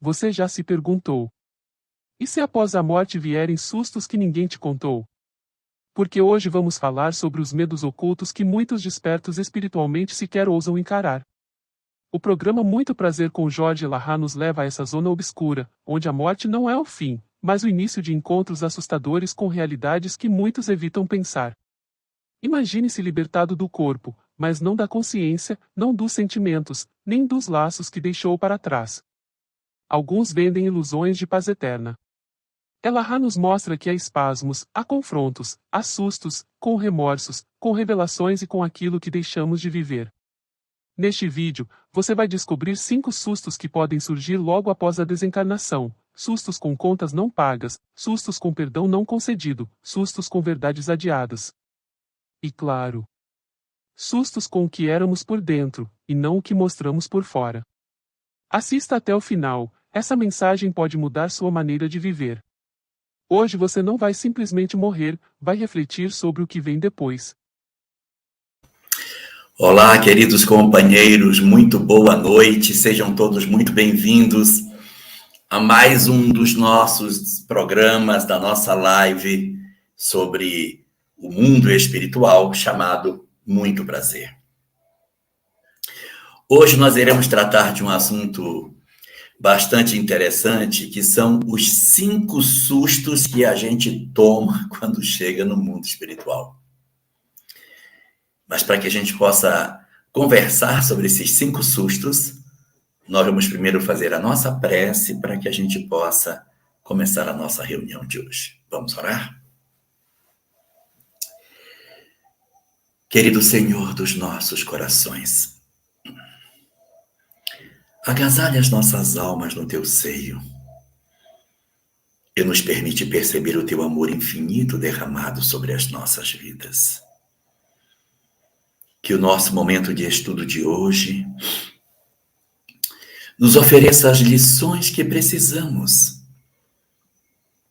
Você já se perguntou: e se após a morte vierem sustos que ninguém te contou? Porque hoje vamos falar sobre os medos ocultos que muitos despertos espiritualmente sequer ousam encarar. O programa Muito Prazer com Jorge Larra nos leva a essa zona obscura, onde a morte não é o fim, mas o início de encontros assustadores com realidades que muitos evitam pensar. Imagine-se libertado do corpo, mas não da consciência, não dos sentimentos, nem dos laços que deixou para trás. Alguns vendem ilusões de paz eterna. Elahá nos mostra que há espasmos, há confrontos, há sustos, com remorsos, com revelações e com aquilo que deixamos de viver. Neste vídeo, você vai descobrir 5 sustos que podem surgir logo após a desencarnação, sustos com contas não pagas, sustos com perdão não concedido, sustos com verdades adiadas. E claro, sustos com o que éramos por dentro, e não o que mostramos por fora. Assista até o final, essa mensagem pode mudar sua maneira de viver. Hoje você não vai simplesmente morrer, vai refletir sobre o que vem depois. Olá, queridos companheiros, muito boa noite, sejam todos muito bem-vindos a mais um dos nossos programas, da nossa live sobre o mundo espiritual, chamado Muito Prazer. Hoje nós iremos tratar de um assunto bastante interessante, que são os 5 sustos que a gente toma quando chega no mundo espiritual. Mas para que a gente possa conversar sobre esses 5 sustos, nós vamos primeiro fazer a nossa prece para que a gente possa começar a nossa reunião de hoje. Vamos orar? Querido Senhor dos nossos corações, agasalha as nossas almas no teu seio e nos permite perceber o teu amor infinito derramado sobre as nossas vidas. Que o nosso momento de estudo de hoje nos ofereça as lições que precisamos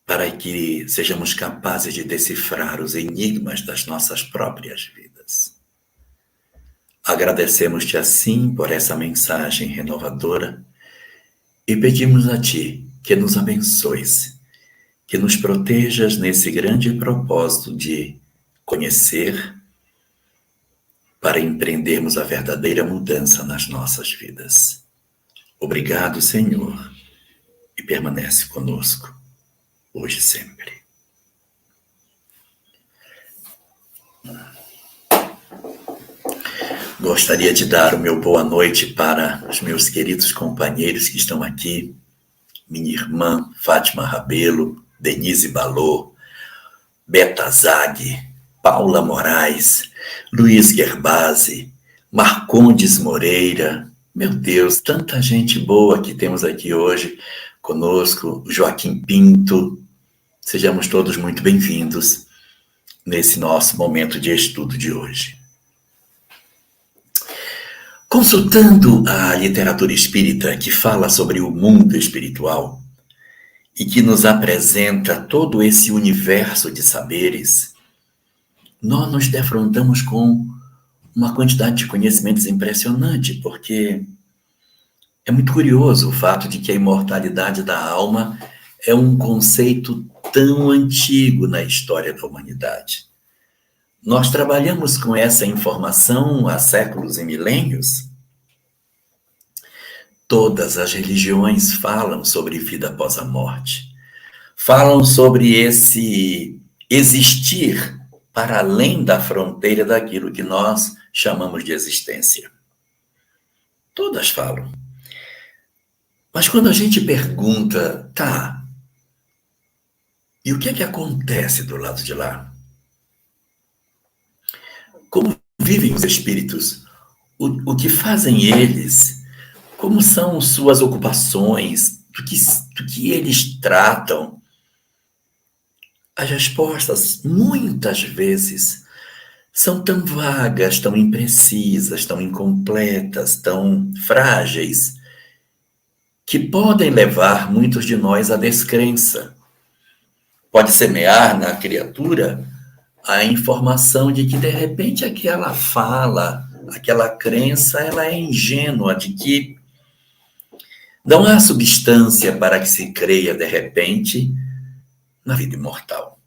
para que sejamos capazes de decifrar os enigmas das nossas próprias vidas. Agradecemos-te assim por essa mensagem renovadora e pedimos a ti que nos abençoes, que nos protejas nesse grande propósito de conhecer para empreendermos a verdadeira mudança nas nossas vidas. Obrigado, Senhor, e permanece conosco, hoje e sempre. Gostaria de dar o meu boa noite para os meus queridos companheiros que estão aqui, minha irmã Fátima Rabelo, Denise Balô, Beta Zag, Paula Moraes, Luiz Gerbasi, Marcondes Moreira. Meu Deus, tanta gente boa que temos aqui hoje conosco, Joaquim Pinto. Sejamos todos muito bem-vindos nesse nosso momento de estudo de hoje. Consultando a literatura espírita que fala sobre o mundo espiritual e que nos apresenta todo esse universo de saberes, nós nos defrontamos com uma quantidade de conhecimentos impressionante, porque é muito curioso o fato de que a imortalidade da alma é um conceito tão antigo na história da humanidade. Nós trabalhamos com essa informação há séculos e milênios. Todas as religiões falam sobre vida após a morte. Falam sobre esse existir para além da fronteira daquilo que nós chamamos de existência. Todas falam. Mas quando a gente pergunta, tá, e o que é que acontece do lado de lá? Como vivem os espíritos? O que fazem eles? Como são suas ocupações? Do que eles tratam? As respostas, muitas vezes, são tão vagas, tão imprecisas, tão incompletas, tão frágeis, que podem levar muitos de nós à descrença. Pode semear na criatura a informação de que, de repente, aquela fala, aquela crença, ela é ingênua, de que Não há substância para que se creia de repente na vida imortal.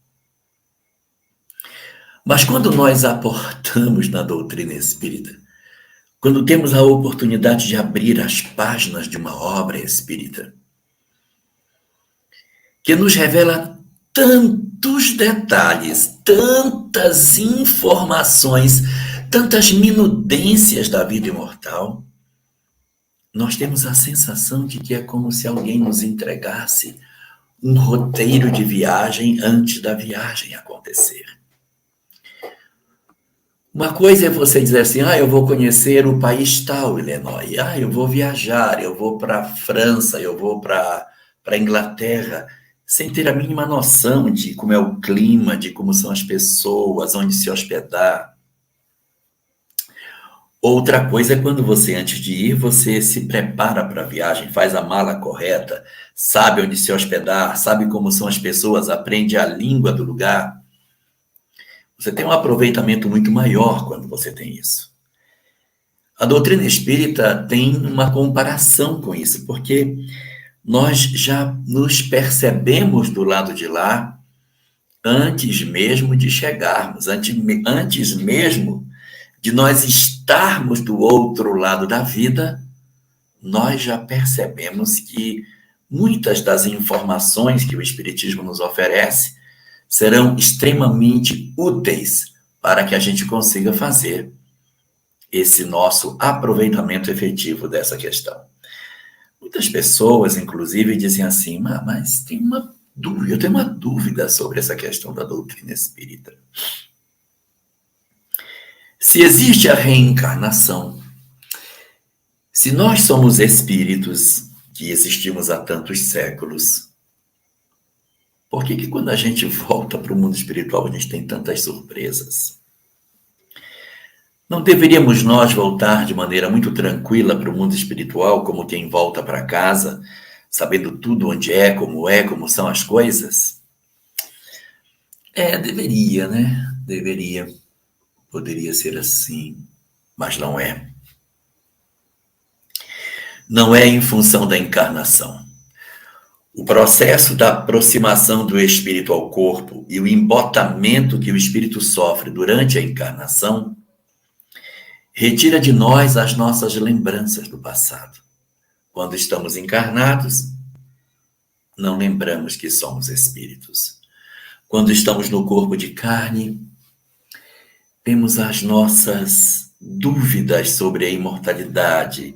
Mas quando nós aportamos na doutrina espírita, quando temos a oportunidade de abrir as páginas de uma obra espírita, que nos revela tantos detalhes, tantas informações, tantas minudências da vida imortal, nós temos a sensação de que é como se alguém nos entregasse um roteiro de viagem antes da viagem acontecer. Uma coisa é você dizer assim, eu vou conhecer o país tal, Illinois, eu vou viajar, eu vou para a França, eu vou para a Inglaterra, sem ter a mínima noção de como é o clima, de como são as pessoas, onde se hospedar. Outra coisa é quando você, antes de ir, você se prepara para a viagem, faz a mala correta, sabe onde se hospedar, sabe como são as pessoas, aprende a língua do lugar. Você tem um aproveitamento muito maior quando você tem isso. A doutrina espírita tem uma comparação com isso, porque nós já nos percebemos do lado de lá antes mesmo de chegarmos, antes mesmo de nós estarmos do outro lado da vida, nós já percebemos que muitas das informações que o Espiritismo nos oferece serão extremamente úteis para que a gente consiga fazer esse nosso aproveitamento efetivo dessa questão. Muitas pessoas, inclusive, dizem assim, mas tem uma dúvida, eu tenho uma dúvida sobre essa questão da doutrina espírita. Se existe a reencarnação, se nós somos espíritos que existimos há tantos séculos, por que quando a gente volta para o mundo espiritual a gente tem tantas surpresas? Não deveríamos nós voltar de maneira muito tranquila para o mundo espiritual, como quem volta para casa, sabendo tudo onde como são as coisas? Deveria, né? Deveria. Poderia ser assim, mas não é. Não é em função da encarnação. O processo da aproximação do espírito ao corpo e o embotamento que o espírito sofre durante a encarnação retira de nós as nossas lembranças do passado. Quando estamos encarnados, não lembramos que somos espíritos. Quando estamos no corpo de carne, temos as nossas dúvidas sobre a imortalidade.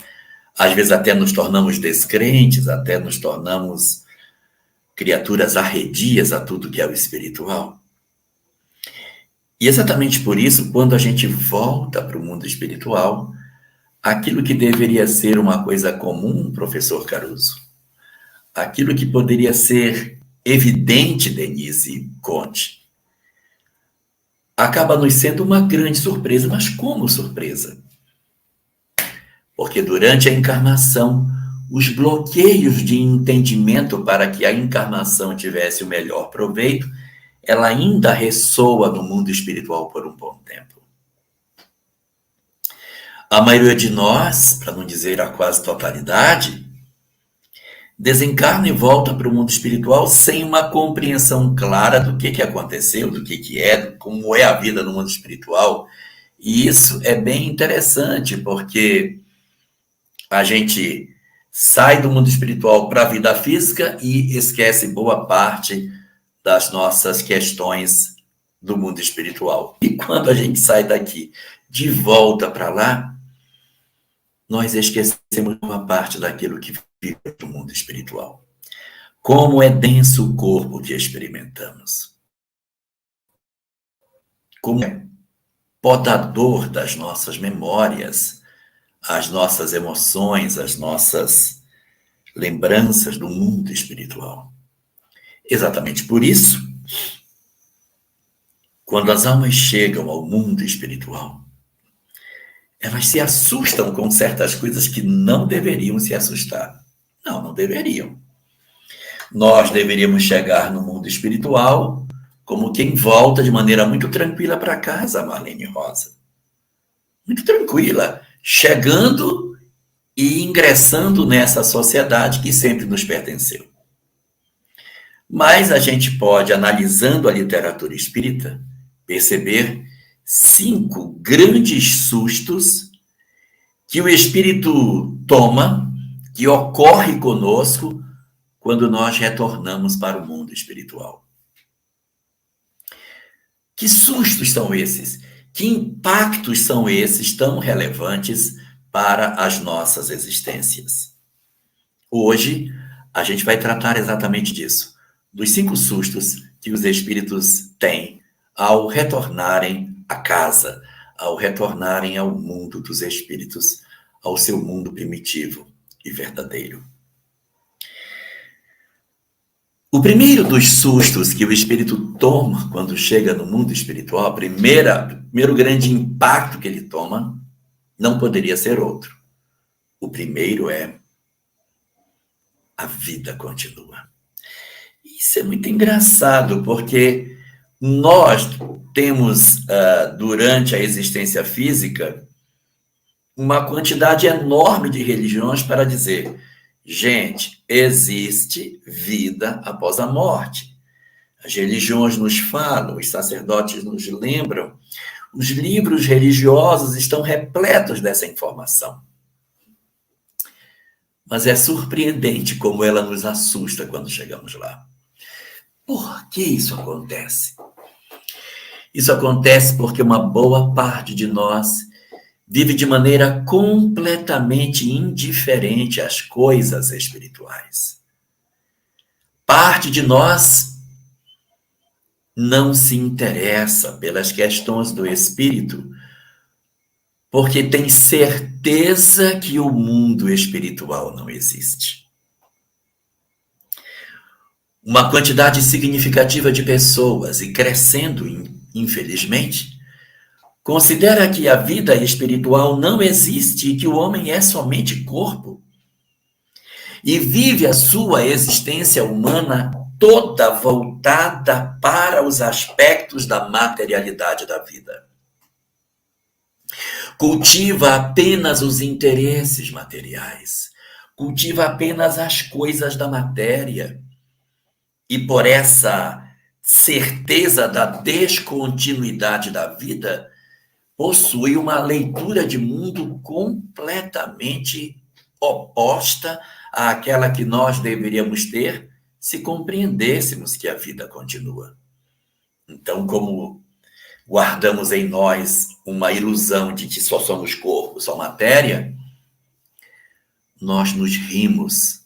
Às vezes até nos tornamos descrentes, até nos tornamos criaturas arredias a tudo que é o espiritual. E exatamente por isso, quando a gente volta para o mundo espiritual, aquilo que deveria ser uma coisa comum, professor Caruso, aquilo que poderia ser evidente, Denise Conte, acaba nos sendo uma grande surpresa. Mas como surpresa? Porque durante a encarnação, os bloqueios de entendimento para que a encarnação tivesse o melhor proveito, ela ainda ressoa no mundo espiritual por um bom tempo. A maioria de nós, para não dizer a quase totalidade, desencarna e volta para o mundo espiritual sem uma compreensão clara do que aconteceu, do que é, como é a vida no mundo espiritual. E isso é bem interessante, porque a gente sai do mundo espiritual para a vida física e esquece boa parte das nossas questões do mundo espiritual. E quando a gente sai daqui de volta para lá, nós esquecemos uma parte daquilo que vive no mundo espiritual. Como é denso o corpo que experimentamos. Como é podador das nossas memórias, as nossas emoções, as nossas lembranças do mundo espiritual. Exatamente por isso, quando as almas chegam ao mundo espiritual, elas se assustam com certas coisas que não deveriam se assustar. Não deveriam. Nós deveríamos chegar no mundo espiritual como quem volta de maneira muito tranquila para casa, Marlene Rosa. Muito tranquila. Chegando e ingressando nessa sociedade que sempre nos pertenceu. Mas a gente pode, analisando a literatura espírita, perceber 5 grandes sustos que o espírito toma, que ocorre conosco quando nós retornamos para o mundo espiritual. Que sustos são esses? Que impactos são esses tão relevantes para as nossas existências? Hoje, a gente vai tratar exatamente disso, dos 5 sustos que os espíritos têm ao retornarem à casa, ao retornarem ao mundo dos espíritos, ao seu mundo primitivo e verdadeiro. O primeiro dos sustos que o espírito toma quando chega no mundo espiritual, o primeiro grande impacto que ele toma, não poderia ser outro. O primeiro é: a vida continua. Isso é muito engraçado, porque nós temos, durante a existência física, uma quantidade enorme de religiões para dizer: gente, existe vida após a morte. As religiões nos falam, os sacerdotes nos lembram, os livros religiosos estão repletos dessa informação. Mas é surpreendente como ela nos assusta quando chegamos lá. Por que isso acontece? Isso acontece porque uma boa parte de nós vive de maneira completamente indiferente às coisas espirituais. Parte de nós não se interessa pelas questões do espírito, porque tem certeza que o mundo espiritual não existe. Uma quantidade significativa de pessoas, e crescendo, infelizmente, considera que a vida espiritual não existe e que o homem é somente corpo. E vive a sua existência humana toda voltada para os aspectos da materialidade da vida. Cultiva apenas os interesses materiais. Cultiva apenas as coisas da matéria. E por essa certeza da descontinuidade da vida, possui uma leitura de mundo completamente oposta àquela que nós deveríamos ter se compreendêssemos que a vida continua. Então, como guardamos em nós uma ilusão de que só somos corpo, só matéria, nós nos rimos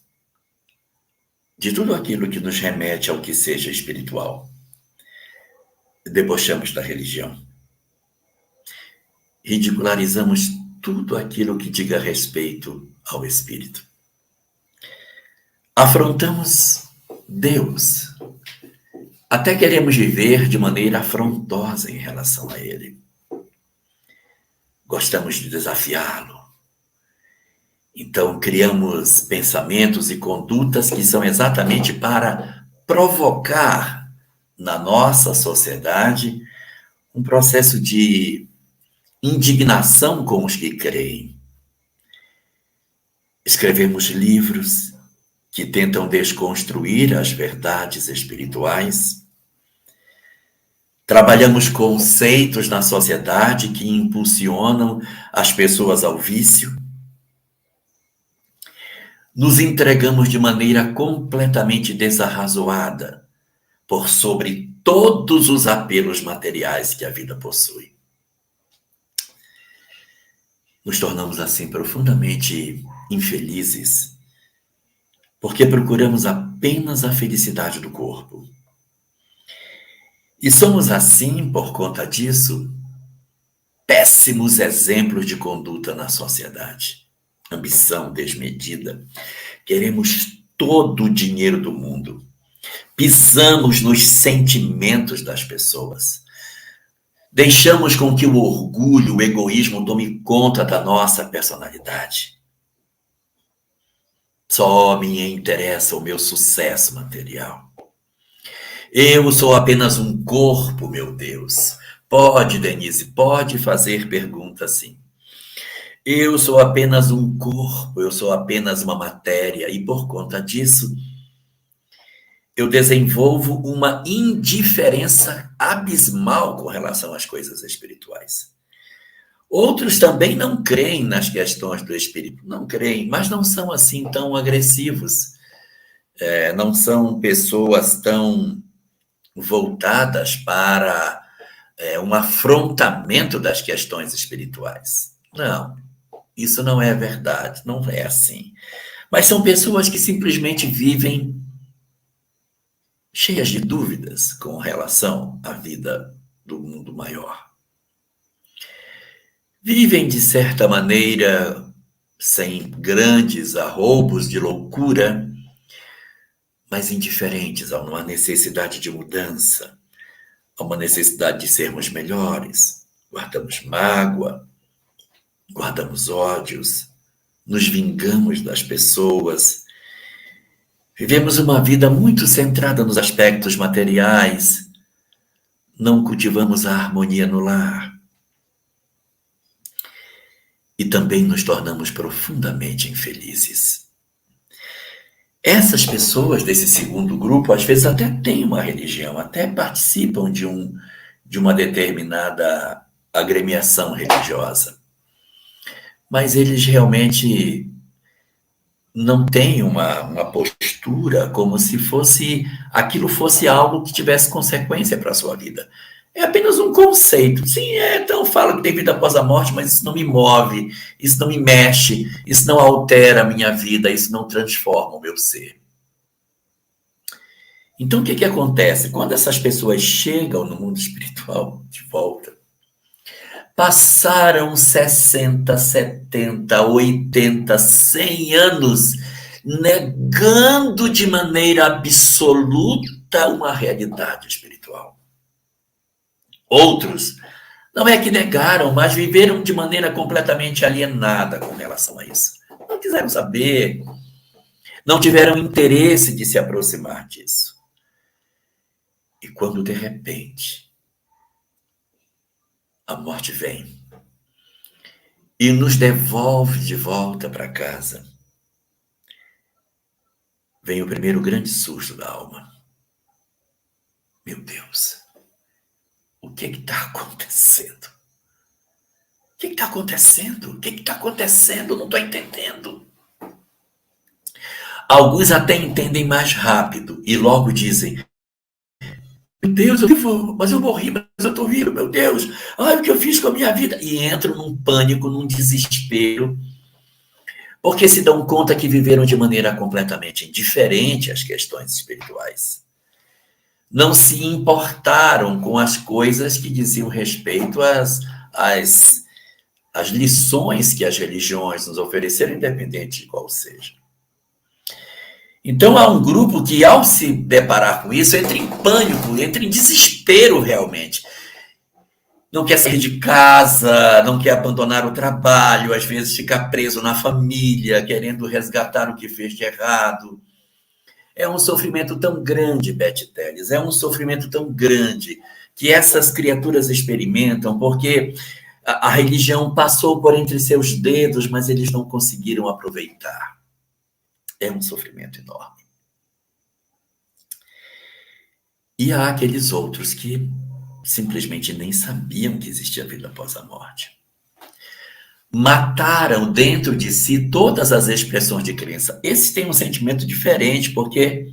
de tudo aquilo que nos remete ao que seja espiritual. Debochamos da religião. Ridicularizamos tudo aquilo que diga respeito ao espírito. Afrontamos Deus. Até queremos viver de maneira afrontosa em relação a Ele. Gostamos de desafiá-lo. Então, criamos pensamentos e condutas que são exatamente para provocar na nossa sociedade um processo de indignação com os que creem. Escrevemos livros que tentam desconstruir as verdades espirituais. Trabalhamos conceitos na sociedade que impulsionam as pessoas ao vício. Nos entregamos de maneira completamente desarrazoada por sobre todos os apelos materiais que a vida possui. Nos tornamos assim profundamente infelizes, porque procuramos apenas a felicidade do corpo. E somos assim, por conta disso, péssimos exemplos de conduta na sociedade. Ambição desmedida. Queremos todo o dinheiro do mundo. Pisamos nos sentimentos das pessoas. Deixamos com que o orgulho, o egoísmo tome conta da nossa personalidade. Só me interessa o meu sucesso material. Eu sou apenas um corpo, meu Deus. Pode, Denise, pode fazer pergunta sim. Eu sou apenas um corpo, eu sou apenas uma matéria, e por conta disso, eu desenvolvo uma indiferença abismal com relação às coisas espirituais. Outros também não creem nas questões do espírito, não creem, mas não são assim tão agressivos, não são pessoas tão voltadas para um afrontamento das questões espirituais. Não, isso não é verdade, não é assim. Mas são pessoas que simplesmente vivem cheias de dúvidas com relação à vida do mundo maior. Vivem, de certa maneira, sem grandes arroubos de loucura, mas indiferentes a uma necessidade de mudança, a uma necessidade de sermos melhores. Guardamos mágoa, guardamos ódios, nos vingamos das pessoas. Vivemos uma vida muito centrada nos aspectos materiais, não cultivamos a harmonia no lar. E também nos tornamos profundamente infelizes. Essas pessoas desse segundo grupo, às vezes até têm uma religião, até participam de uma determinada agremiação religiosa. Mas eles realmente não têm uma postura como se aquilo fosse algo que tivesse consequência para a sua vida. É apenas um conceito. Sim, então fala que tem vida após a morte, mas isso não me move, isso não me mexe, isso não altera a minha vida, isso não transforma o meu ser. Então, o que acontece? Quando essas pessoas chegam no mundo espiritual de volta, passaram 60, 70, 80, 100 anos negando de maneira absoluta uma realidade espiritual. Outros não é que negaram, mas viveram de maneira completamente alienada com relação a isso. Não quiseram saber, não tiveram interesse de se aproximar disso. E quando, de repente, a morte vem e nos devolve de volta para casa, vem o primeiro grande susto da alma. Meu Deus, o que está acontecendo? O que está acontecendo? O que está acontecendo? Não estou entendendo. Alguns até entendem mais rápido e logo dizem: meu Deus, eu vivo, mas eu morri, mas eu estou vivo, meu Deus. Ai, o que eu fiz com a minha vida? E entram num pânico, num desespero, porque se dão conta que viveram de maneira completamente indiferente às questões espirituais. Não se importaram com as coisas que diziam respeito às lições que as religiões nos ofereceram, independente de qual seja. Então, há um grupo que, ao se deparar com isso, entra em pânico, entra em desespero realmente. Não quer sair de casa, não quer abandonar o trabalho, às vezes fica preso na família, querendo resgatar o que fez de errado. É um sofrimento tão grande, Beth Teles, é um sofrimento tão grande que essas criaturas experimentam, porque a religião passou por entre seus dedos, mas eles não conseguiram aproveitar. É um sofrimento enorme. E há aqueles outros que simplesmente nem sabiam que existia vida após a morte. Mataram dentro de si todas as expressões de crença. Esses têm um sentimento diferente, porque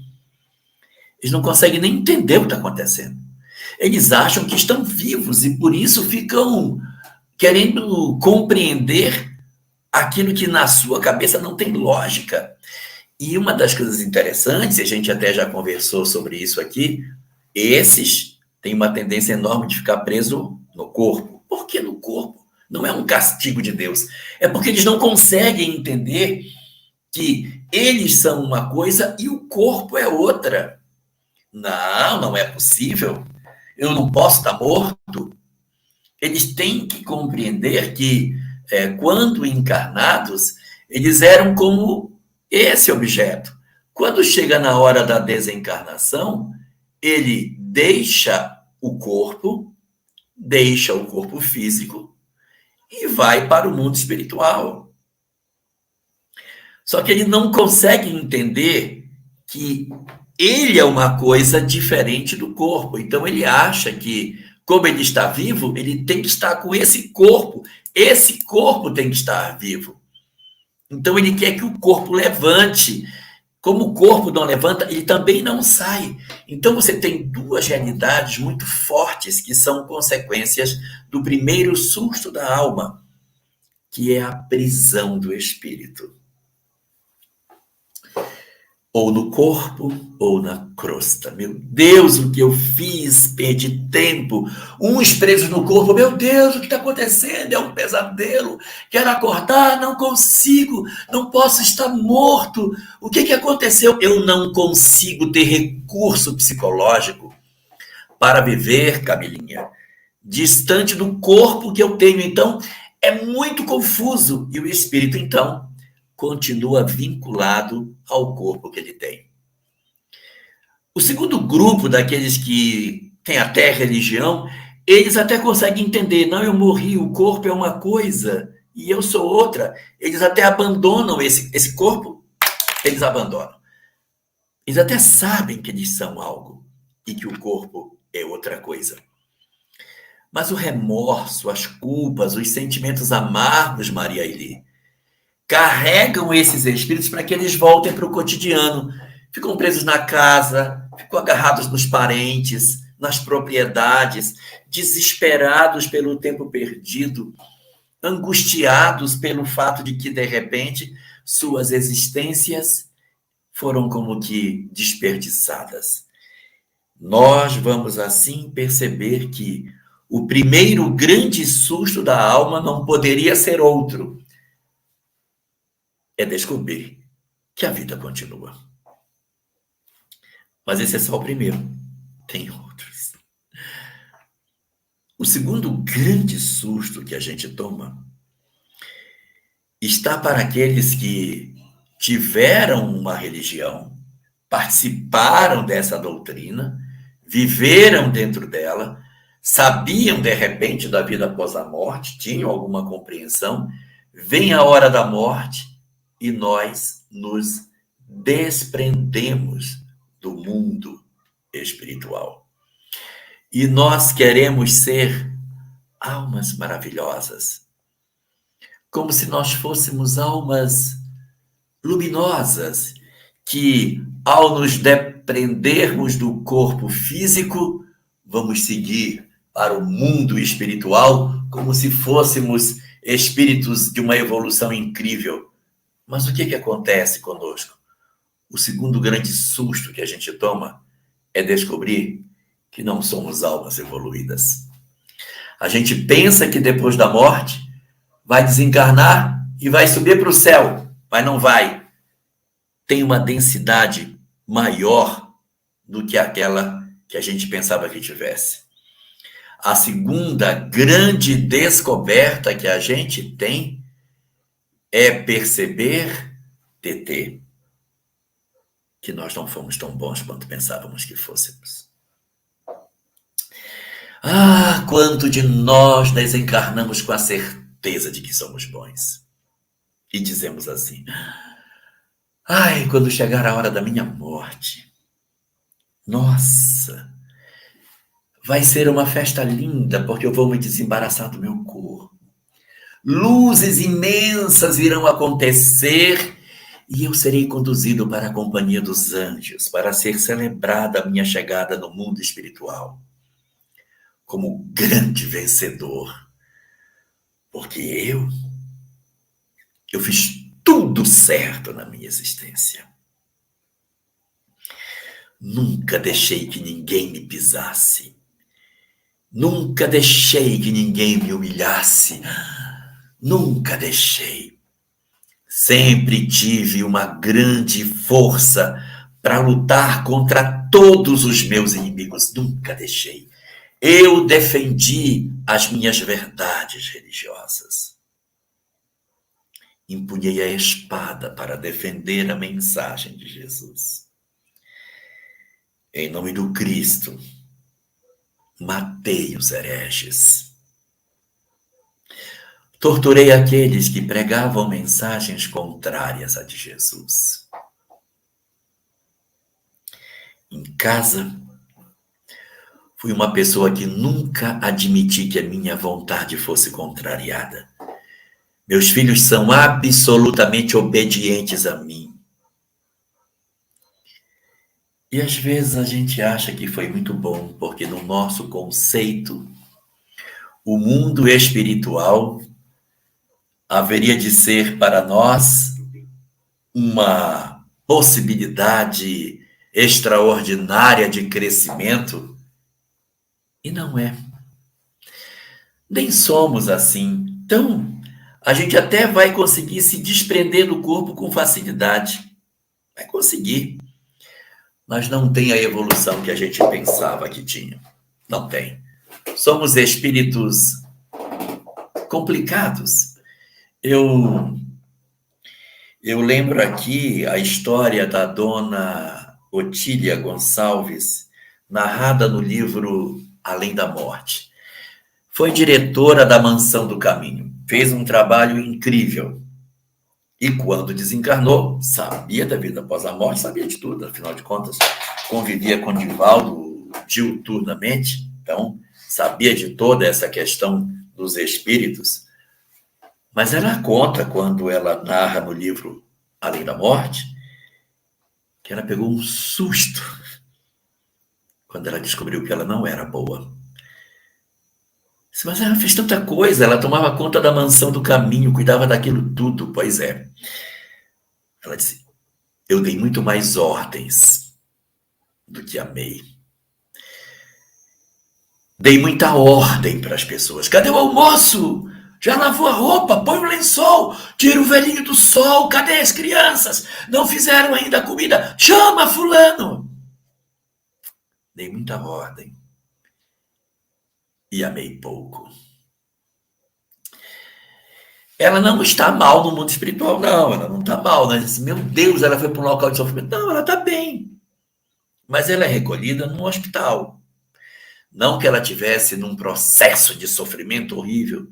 eles não conseguem nem entender o que está acontecendo. Eles acham que estão vivos e por isso ficam querendo compreender aquilo que na sua cabeça não tem lógica. E uma das coisas interessantes, e a gente até já conversou sobre isso aqui, esses têm uma tendência enorme de ficar preso no corpo. Por que no corpo? Não é um castigo de Deus. É porque eles não conseguem entender que eles são uma coisa e o corpo é outra. Não, não é possível. Eu não posso estar morto. Eles têm que compreender que, quando encarnados, eles eram como esse objeto. Quando chega na hora da desencarnação, ele deixa o corpo físico e vai para o mundo espiritual. Só que ele não consegue entender que ele é uma coisa diferente do corpo. Então ele acha que, como ele está vivo, ele tem que estar com esse corpo. Esse corpo tem que estar vivo. Então ele quer que o corpo levante. Como o corpo não levanta, ele também não sai. Então você tem duas realidades muito fortes que são consequências do primeiro susto da alma, que é a prisão do espírito. Ou no corpo, ou na crosta. Meu Deus, o que eu fiz? Perdi tempo. Uns presos no corpo. Meu Deus, o que está acontecendo? É um pesadelo. Quero acordar, não consigo. Não posso estar morto. O que aconteceu? Eu não consigo ter recurso psicológico para viver, Camilinha, distante do corpo que eu tenho. Então, é muito confuso. E o espírito, então, continua vinculado ao corpo que ele tem. O segundo grupo daqueles que têm até religião, eles até conseguem entender, não, eu morri, o corpo é uma coisa e eu sou outra. Eles até abandonam esse corpo, eles abandonam. Eles até sabem que eles são algo e que o corpo é outra coisa. Mas o remorso, as culpas, os sentimentos amargos, Maria Eli, carregam esses espíritos para que eles voltem para o cotidiano. Ficam presos na casa, ficam agarrados nos parentes, nas propriedades, desesperados pelo tempo perdido, angustiados pelo fato de que, de repente, suas existências foram como que desperdiçadas. Nós vamos assim perceber que o primeiro grande susto da alma não poderia ser outro. É descobrir que a vida continua. Mas esse é só o primeiro. Tem outros. O segundo grande susto que a gente toma está para aqueles que tiveram uma religião, participaram dessa doutrina, viveram dentro dela, sabiam de repente da vida após a morte, tinham alguma compreensão, vem a hora da morte e nós nos desprendemos do mundo espiritual. E nós queremos ser almas maravilhosas, como se nós fôssemos almas luminosas, que ao nos desprendermos do corpo físico, vamos seguir para o mundo espiritual como se fôssemos espíritos de uma evolução incrível. Mas o que acontece conosco? O segundo grande susto que a gente toma é descobrir que não somos almas evoluídas. A gente pensa que depois da morte vai desencarnar e vai subir para o céu, mas não vai. Tem uma densidade maior do que aquela que a gente pensava que tivesse. A segunda grande descoberta que a gente tem é perceber, TT, que nós não fomos tão bons quanto pensávamos que fôssemos. Ah, quanto de nós desencarnamos com a certeza de que somos bons. E dizemos assim, ai, quando chegar a hora da minha morte, nossa, vai ser uma festa linda, porque eu vou me desembaraçar do meu corpo. Luzes imensas irão acontecer e eu serei conduzido para a companhia dos anjos, para ser celebrada a minha chegada no mundo espiritual, como grande vencedor. Porque eu fiz tudo certo na minha existência. Nunca deixei que ninguém me pisasse. Nunca deixei que ninguém me humilhasse. Nunca deixei. Sempre tive uma grande força para lutar contra todos os meus inimigos. Nunca deixei. Eu defendi as minhas verdades religiosas. Empunhei a espada para defender a mensagem de Jesus. Em nome do Cristo, matei os hereges. Torturei aqueles que pregavam mensagens contrárias à de Jesus. Em casa, fui uma pessoa que nunca admiti que a minha vontade fosse contrariada. Meus filhos são absolutamente obedientes a mim. E às vezes a gente acha que foi muito bom, porque no nosso conceito, o mundo espiritual haveria de ser para nós uma possibilidade extraordinária de crescimento, e não é. Nem somos assim. Então, a gente até vai conseguir se desprender do corpo com facilidade. Vai conseguir. Mas não tem a evolução que a gente pensava que tinha. Não tem. Somos espíritos complicados. Eu lembro aqui a história da dona Otília Gonçalves, narrada no livro Além da Morte. Foi diretora da Mansão do Caminho. Fez um trabalho incrível. E quando desencarnou, sabia da vida após a morte, sabia de tudo. Afinal de contas, convivia com Divaldo diuturnamente. Então, sabia de toda essa questão dos espíritos. Mas ela conta, quando ela narra no livro Além da Morte, que ela pegou um susto quando ela descobriu que ela não era boa. Mas ela fez tanta coisa, ela tomava conta da Mansão do Caminho, cuidava daquilo tudo. Pois é. Ela disse, eu dei muito mais ordens do que amei. Dei muita ordem para as pessoas. Cadê o almoço? Já lavou a roupa? Põe o lençol. Tira o velhinho do sol. Cadê as crianças? Não fizeram ainda a comida. Chama fulano. Dei muita ordem. E amei pouco. Ela não está mal no mundo espiritual, não. Ela não está mal. Né? Meu Deus, ela foi para um local de sofrimento. Não, ela está bem. Mas ela é recolhida num hospital. Não que ela tivesse num processo de sofrimento horrível,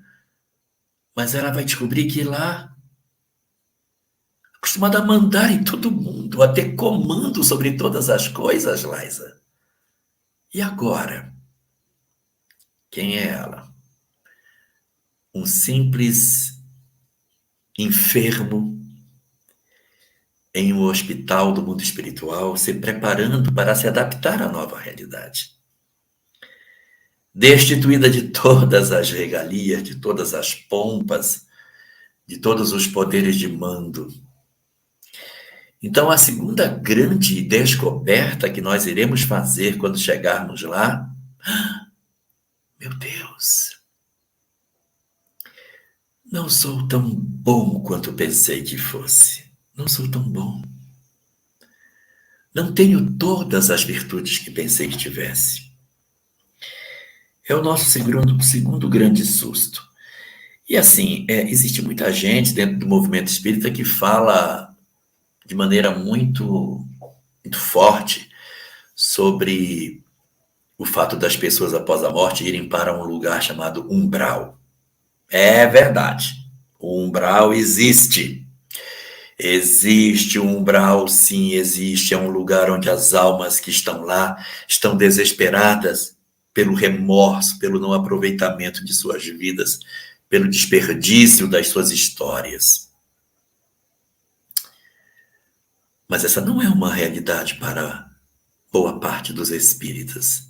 mas ela vai descobrir que lá, acostumada a mandar em todo mundo, a ter comando sobre todas as coisas, Laísa. E agora? Quem é ela? Um simples enfermo em um hospital do mundo espiritual, se preparando para se adaptar à nova realidade. Destituída de todas as regalias, de todas as pompas, de todos os poderes de mando. Então, a segunda grande descoberta que nós iremos fazer quando chegarmos lá, meu Deus, não sou tão bom quanto pensei que fosse. Não sou tão bom. Não tenho todas as virtudes que pensei que tivesse. É o nosso segundo grande susto. E assim, existe muita gente dentro do movimento espírita que fala de maneira muito, muito forte sobre o fato das pessoas após a morte irem para um lugar chamado umbral. É verdade. O umbral existe. Existe um umbral, sim, existe. É um lugar onde as almas que estão lá estão desesperadas pelo remorso, pelo não aproveitamento de suas vidas, pelo desperdício das suas histórias. Mas essa não é uma realidade para boa parte dos espíritas.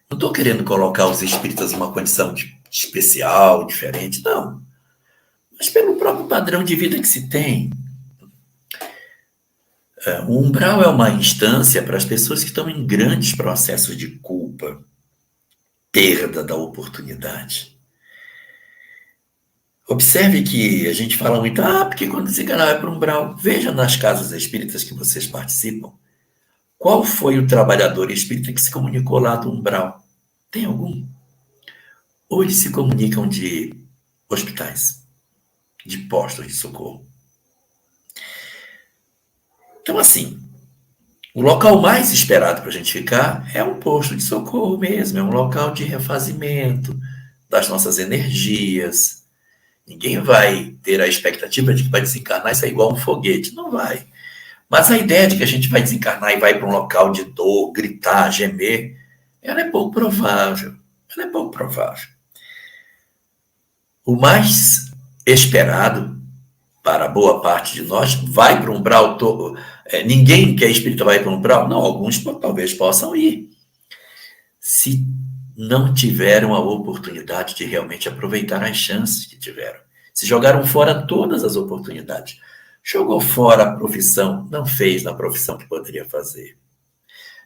Não estou querendo colocar os espíritas numa condição especial, diferente, não. Mas pelo próprio padrão de vida que se tem. O umbral é uma instância para as pessoas que estão em grandes processos de culpa, perda da oportunidade. Observe que a gente fala muito, porque quando desencarnar vai para o umbral. Veja nas casas espíritas que vocês participam, qual foi o trabalhador espírita que se comunicou lá do umbral? Tem algum? Ou eles se comunicam de hospitais, de postos de socorro? Então, assim, o local mais esperado para a gente ficar é um posto de socorro mesmo, é um local de refazimento das nossas energias. Ninguém vai ter a expectativa de que vai desencarnar e sair igual um foguete. Não vai. Mas a ideia de que a gente vai desencarnar e vai para um local de dor, gritar, gemer, ela é pouco provável. Ela é pouco provável. O mais esperado para boa parte de nós vai para um umbral. Ninguém que é espírita vai para um umbral? Não, alguns talvez possam ir. Se não tiveram a oportunidade de realmente aproveitar as chances que tiveram. Se jogaram fora todas as oportunidades. Jogou fora a profissão, não fez na profissão que poderia fazer.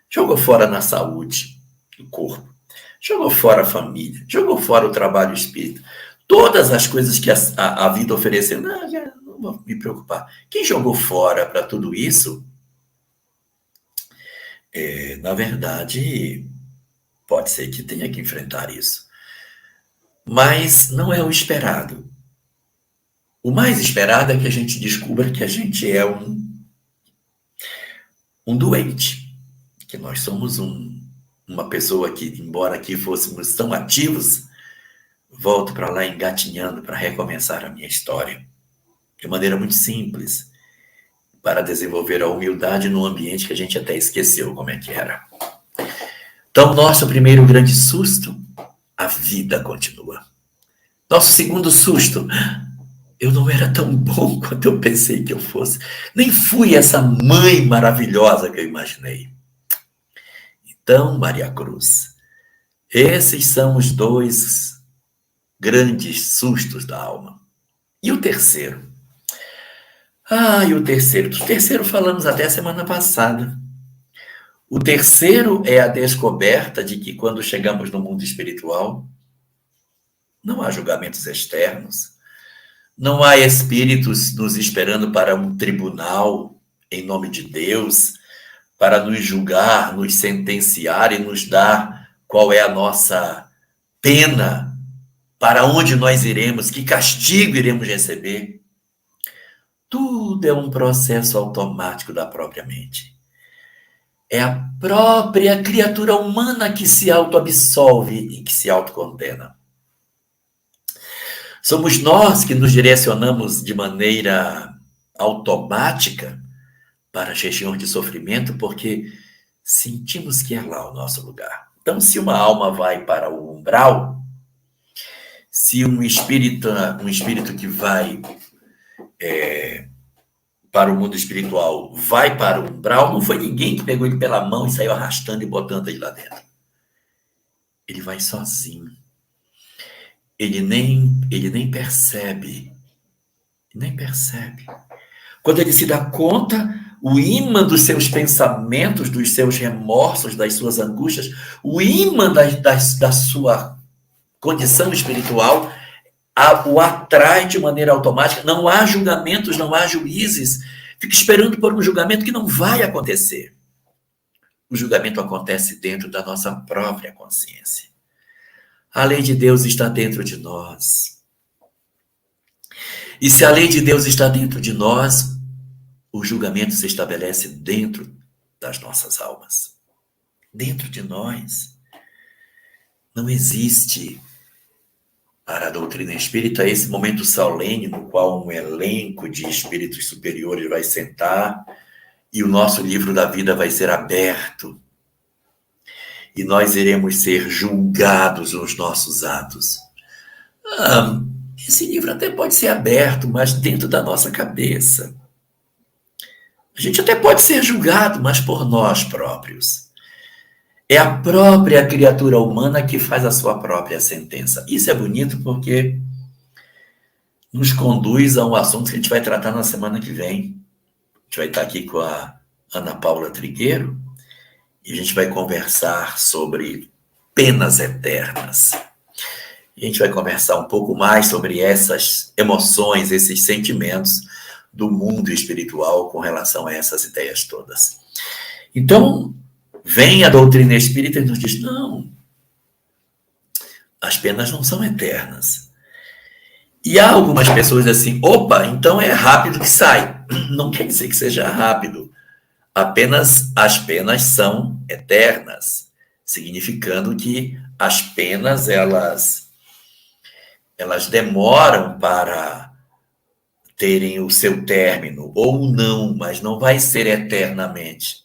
Jogou fora na saúde do corpo. Jogou fora a família. Jogou fora o trabalho espírita. Todas as coisas que a vida ofereceu, não vou me preocupar. Quem jogou fora para tudo isso, na verdade, pode ser que tenha que enfrentar isso. Mas não é o esperado. O mais esperado é que a gente descubra que a gente é um doente. Que nós somos uma pessoa que, embora aqui fôssemos tão ativos, volto para lá engatinhando para recomeçar a minha história. De maneira muito simples, para desenvolver a humildade num ambiente que a gente até esqueceu como é que era. Então, nosso primeiro grande susto, a vida continua. Nosso segundo susto, eu não era tão bom quanto eu pensei que eu fosse. Nem fui essa mãe maravilhosa que eu imaginei. Então, Maria Cruz, esses são os dois grandes sustos da alma. E o terceiro? E o terceiro? Do terceiro falamos até semana passada. O terceiro é a descoberta de que quando chegamos no mundo espiritual, não há julgamentos externos, não há espíritos nos esperando para um tribunal em nome de Deus, para nos julgar, nos sentenciar e nos dar qual é a nossa pena, para onde nós iremos, que castigo iremos receber. Tudo é um processo automático da própria mente. É a própria criatura humana que se autoabsolve e que se autocondena. Somos nós que nos direcionamos de maneira automática para as regiões de sofrimento porque sentimos que é lá o nosso lugar. Então, se uma alma vai para o umbral, se um espírito que vai para o mundo espiritual vai para o umbral, não foi ninguém que pegou ele pela mão e saiu arrastando e botando ele lá dentro. Ele vai sozinho. Ele nem percebe. Nem percebe. Quando ele se dá conta, o ímã dos seus pensamentos, dos seus remorsos, das suas angústias, o ímã da sua condição espiritual, o atrai de maneira automática. Não há julgamentos, não há juízes. Fica esperando por um julgamento que não vai acontecer. O julgamento acontece dentro da nossa própria consciência. A lei de Deus está dentro de nós. E se a lei de Deus está dentro de nós, o julgamento se estabelece dentro das nossas almas. Dentro de nós. Não existe, para a doutrina espírita, esse momento solene no qual um elenco de espíritos superiores vai sentar e o nosso livro da vida vai ser aberto. E nós iremos ser julgados nos nossos atos. Esse livro até pode ser aberto, mas dentro da nossa cabeça. A gente até pode ser julgado, mas por nós próprios. É a própria criatura humana que faz a sua própria sentença. Isso é bonito porque nos conduz a um assunto que a gente vai tratar na semana que vem. A gente vai estar aqui com a Ana Paula Trigueiro e a gente vai conversar sobre penas eternas. E a gente vai conversar um pouco mais sobre essas emoções, esses sentimentos do mundo espiritual com relação a essas ideias todas. Então, vem a doutrina espírita e nos diz, não, as penas não são eternas. E há algumas pessoas assim, opa, então é rápido que sai. Não quer dizer que seja rápido. Apenas as penas são eternas, significando que as penas, elas elas demoram para terem o seu término, ou não, mas não vai ser eternamente.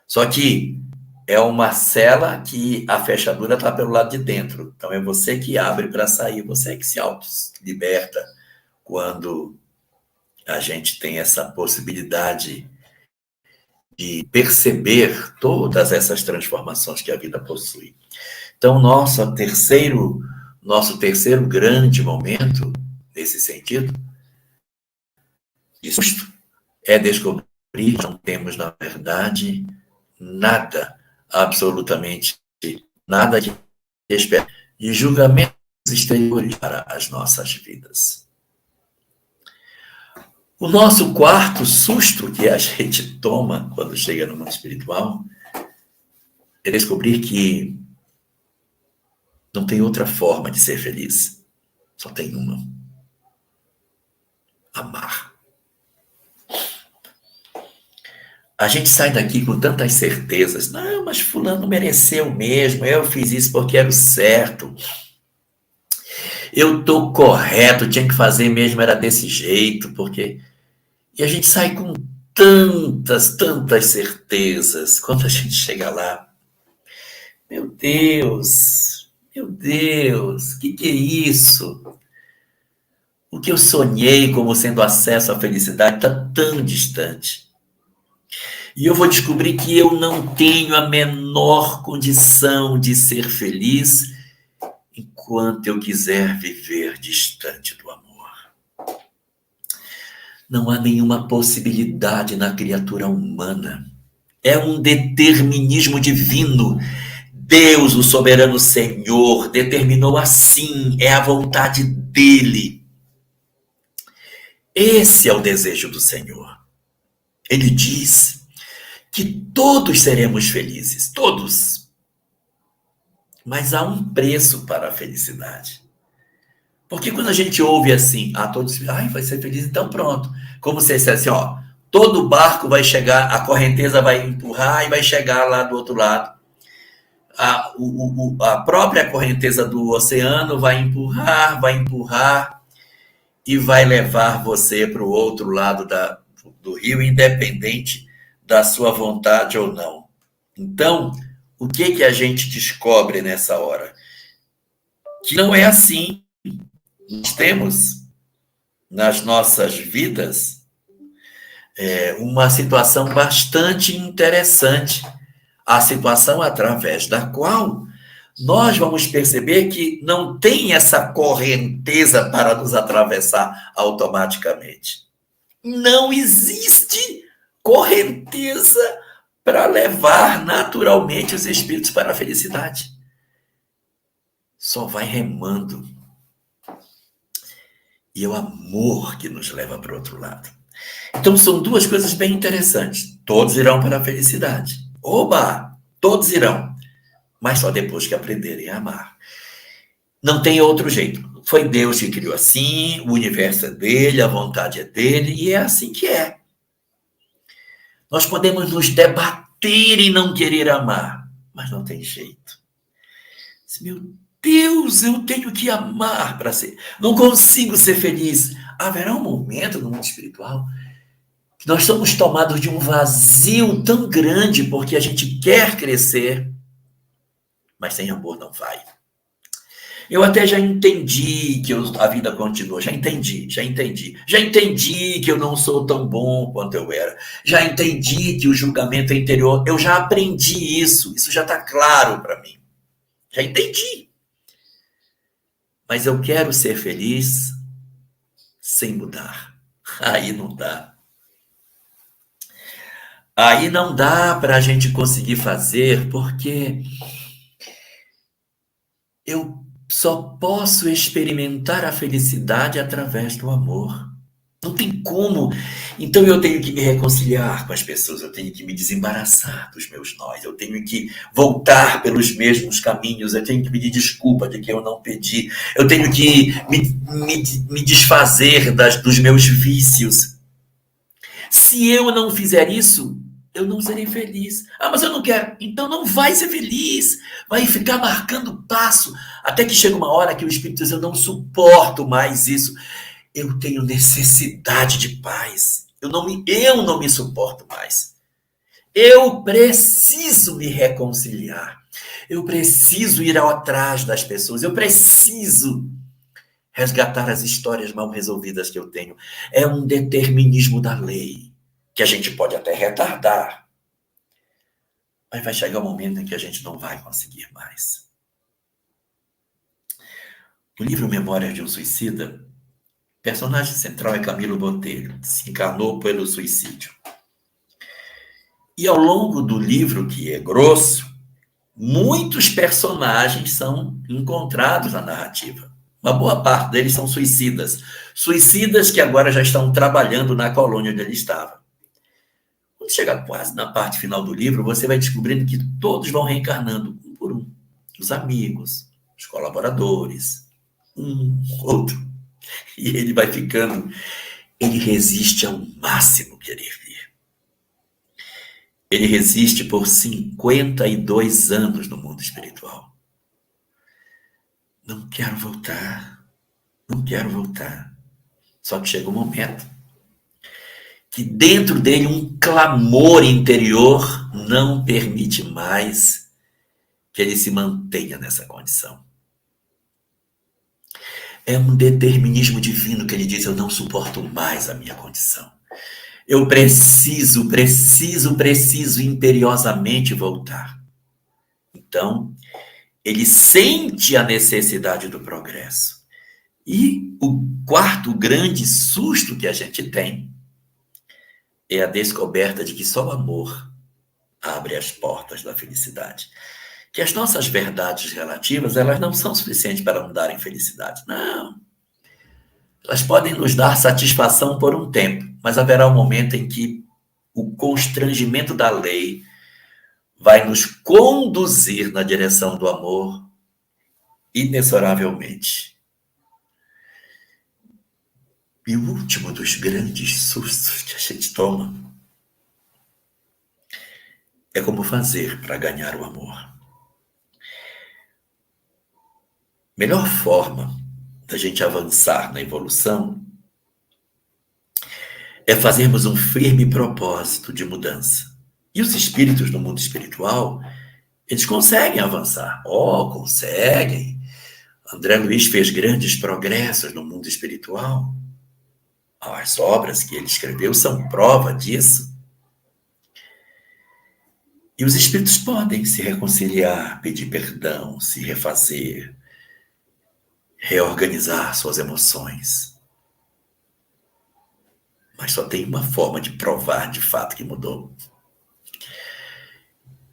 Só que é uma cela que a fechadura está pelo lado de dentro. Então é você que abre para sair, você que se auto-liberta quando a gente tem essa possibilidade de perceber todas essas transformações que a vida possui. Então, nosso terceiro grande momento, nesse sentido, isso é descobrir que não temos, na verdade, nada, absolutamente nada que espera de julgamentos exteriores para as nossas vidas. O nosso quarto susto que a gente toma quando chega no mundo espiritual é descobrir que não tem outra forma de ser feliz. Só tem uma. Amar. A gente sai daqui com tantas certezas. Não, mas fulano mereceu mesmo. Eu fiz isso porque era o certo. Eu estou correto. Tinha que fazer mesmo, era desse jeito. Porque... E a gente sai com tantas certezas. Quando a gente chega lá, meu Deus, o que é isso? O que eu sonhei como sendo acesso à felicidade está tão distante. E eu vou descobrir que eu não tenho a menor condição de ser feliz enquanto eu quiser viver distante do amor. Não há nenhuma possibilidade na criatura humana. É um determinismo divino. Deus, o soberano Senhor, determinou assim, é a vontade dele. Esse é o desejo do Senhor. Ele diz que todos seremos felizes, todos. Mas há um preço para a felicidade. Porque quando a gente ouve assim, todos, vai ser feliz, então pronto. Como se dissesse assim, todo barco vai chegar, a correnteza vai empurrar e vai chegar lá do outro lado. A própria correnteza do oceano vai empurrar e vai levar você para o outro lado do rio, independente da sua vontade ou não. Então, o que a gente descobre nessa hora? Que não é assim. Nós temos, nas nossas vidas, uma situação bastante interessante, a situação através da qual nós vamos perceber que não tem essa correnteza para nos atravessar automaticamente. Não existe correnteza para levar naturalmente os espíritos para a felicidade. Só vai remando. E é o amor que nos leva para o outro lado. Então, são duas coisas bem interessantes. Todos irão para a felicidade. Oba! Todos irão. Mas só depois que aprenderem a amar. Não tem outro jeito. Foi Deus que criou assim, o universo é dele, a vontade é dele, e é assim que é. Nós podemos nos debater e não querer amar, mas não tem jeito. Meu Deus, eu tenho que amar para ser. Não consigo ser feliz. Haverá um momento no mundo espiritual que nós somos tomados de um vazio tão grande porque a gente quer crescer, mas sem amor não vai. Eu até já entendi que a vida continua. Já entendi que eu não sou tão bom quanto eu era. Já entendi que o julgamento é interior. Eu já aprendi isso. Isso já está claro para mim. Já entendi. Mas eu quero ser feliz sem mudar. Aí não dá. Aí não dá para a gente conseguir fazer, porque eu só posso experimentar a felicidade através do amor. Não tem como. Então eu tenho que me reconciliar com as pessoas, eu tenho que me desembaraçar dos meus nós, eu tenho que voltar pelos mesmos caminhos, eu tenho que pedir desculpa de que eu não pedi, eu tenho que me desfazer dos meus vícios. Se eu não fizer isso, eu não serei feliz. Ah, mas eu não quero. Então não vai ser feliz. Vai ficar marcando passo. Até que chega uma hora que o Espírito diz, eu não suporto mais isso. Eu tenho necessidade de paz. Eu não me suporto mais. Eu preciso me reconciliar. Eu preciso ir atrás das pessoas. Eu preciso resgatar as histórias mal resolvidas que eu tenho. É um determinismo da lei, que a gente pode até retardar. Mas vai chegar um momento em que a gente não vai conseguir mais. No livro Memórias de um Suicida, o personagem central é Camilo Botelho, que se encarnou pelo suicídio. E ao longo do livro, que é grosso, muitos personagens são encontrados na narrativa. Uma boa parte deles são suicidas. Suicidas que agora já estão trabalhando na colônia onde ele estava. Quando chega quase na parte final do livro, você vai descobrindo que todos vão reencarnando, um por um. Os amigos, os colaboradores, um, outro. E ele vai ficando, ele resiste ao máximo querer vir. Ele resiste por 52 anos no mundo espiritual. Não quero voltar, não quero voltar. Só que chega um momento que dentro dele um clamor interior não permite mais que ele se mantenha nessa condição. É um determinismo divino que ele diz, eu não suporto mais a minha condição. Eu preciso imperiosamente voltar. Então, ele sente a necessidade do progresso. E o quarto grande susto que a gente tem é a descoberta de que só o amor abre as portas da felicidade. Que as nossas verdades relativas, elas não são suficientes para nos darem felicidade. Não. Elas podem nos dar satisfação por um tempo, mas haverá um momento em que o constrangimento da lei vai nos conduzir na direção do amor inexoravelmente. E o último dos grandes sustos que a gente toma é como fazer para ganhar o amor. Melhor forma da gente avançar na evolução é fazermos um firme propósito de mudança. E os espíritos no mundo espiritual, eles conseguem avançar. Conseguem. André Luiz fez grandes progressos no mundo espiritual. As obras que ele escreveu são prova disso. E os espíritos podem se reconciliar, pedir perdão, se refazer, reorganizar suas emoções. Mas só tem uma forma de provar de fato que mudou.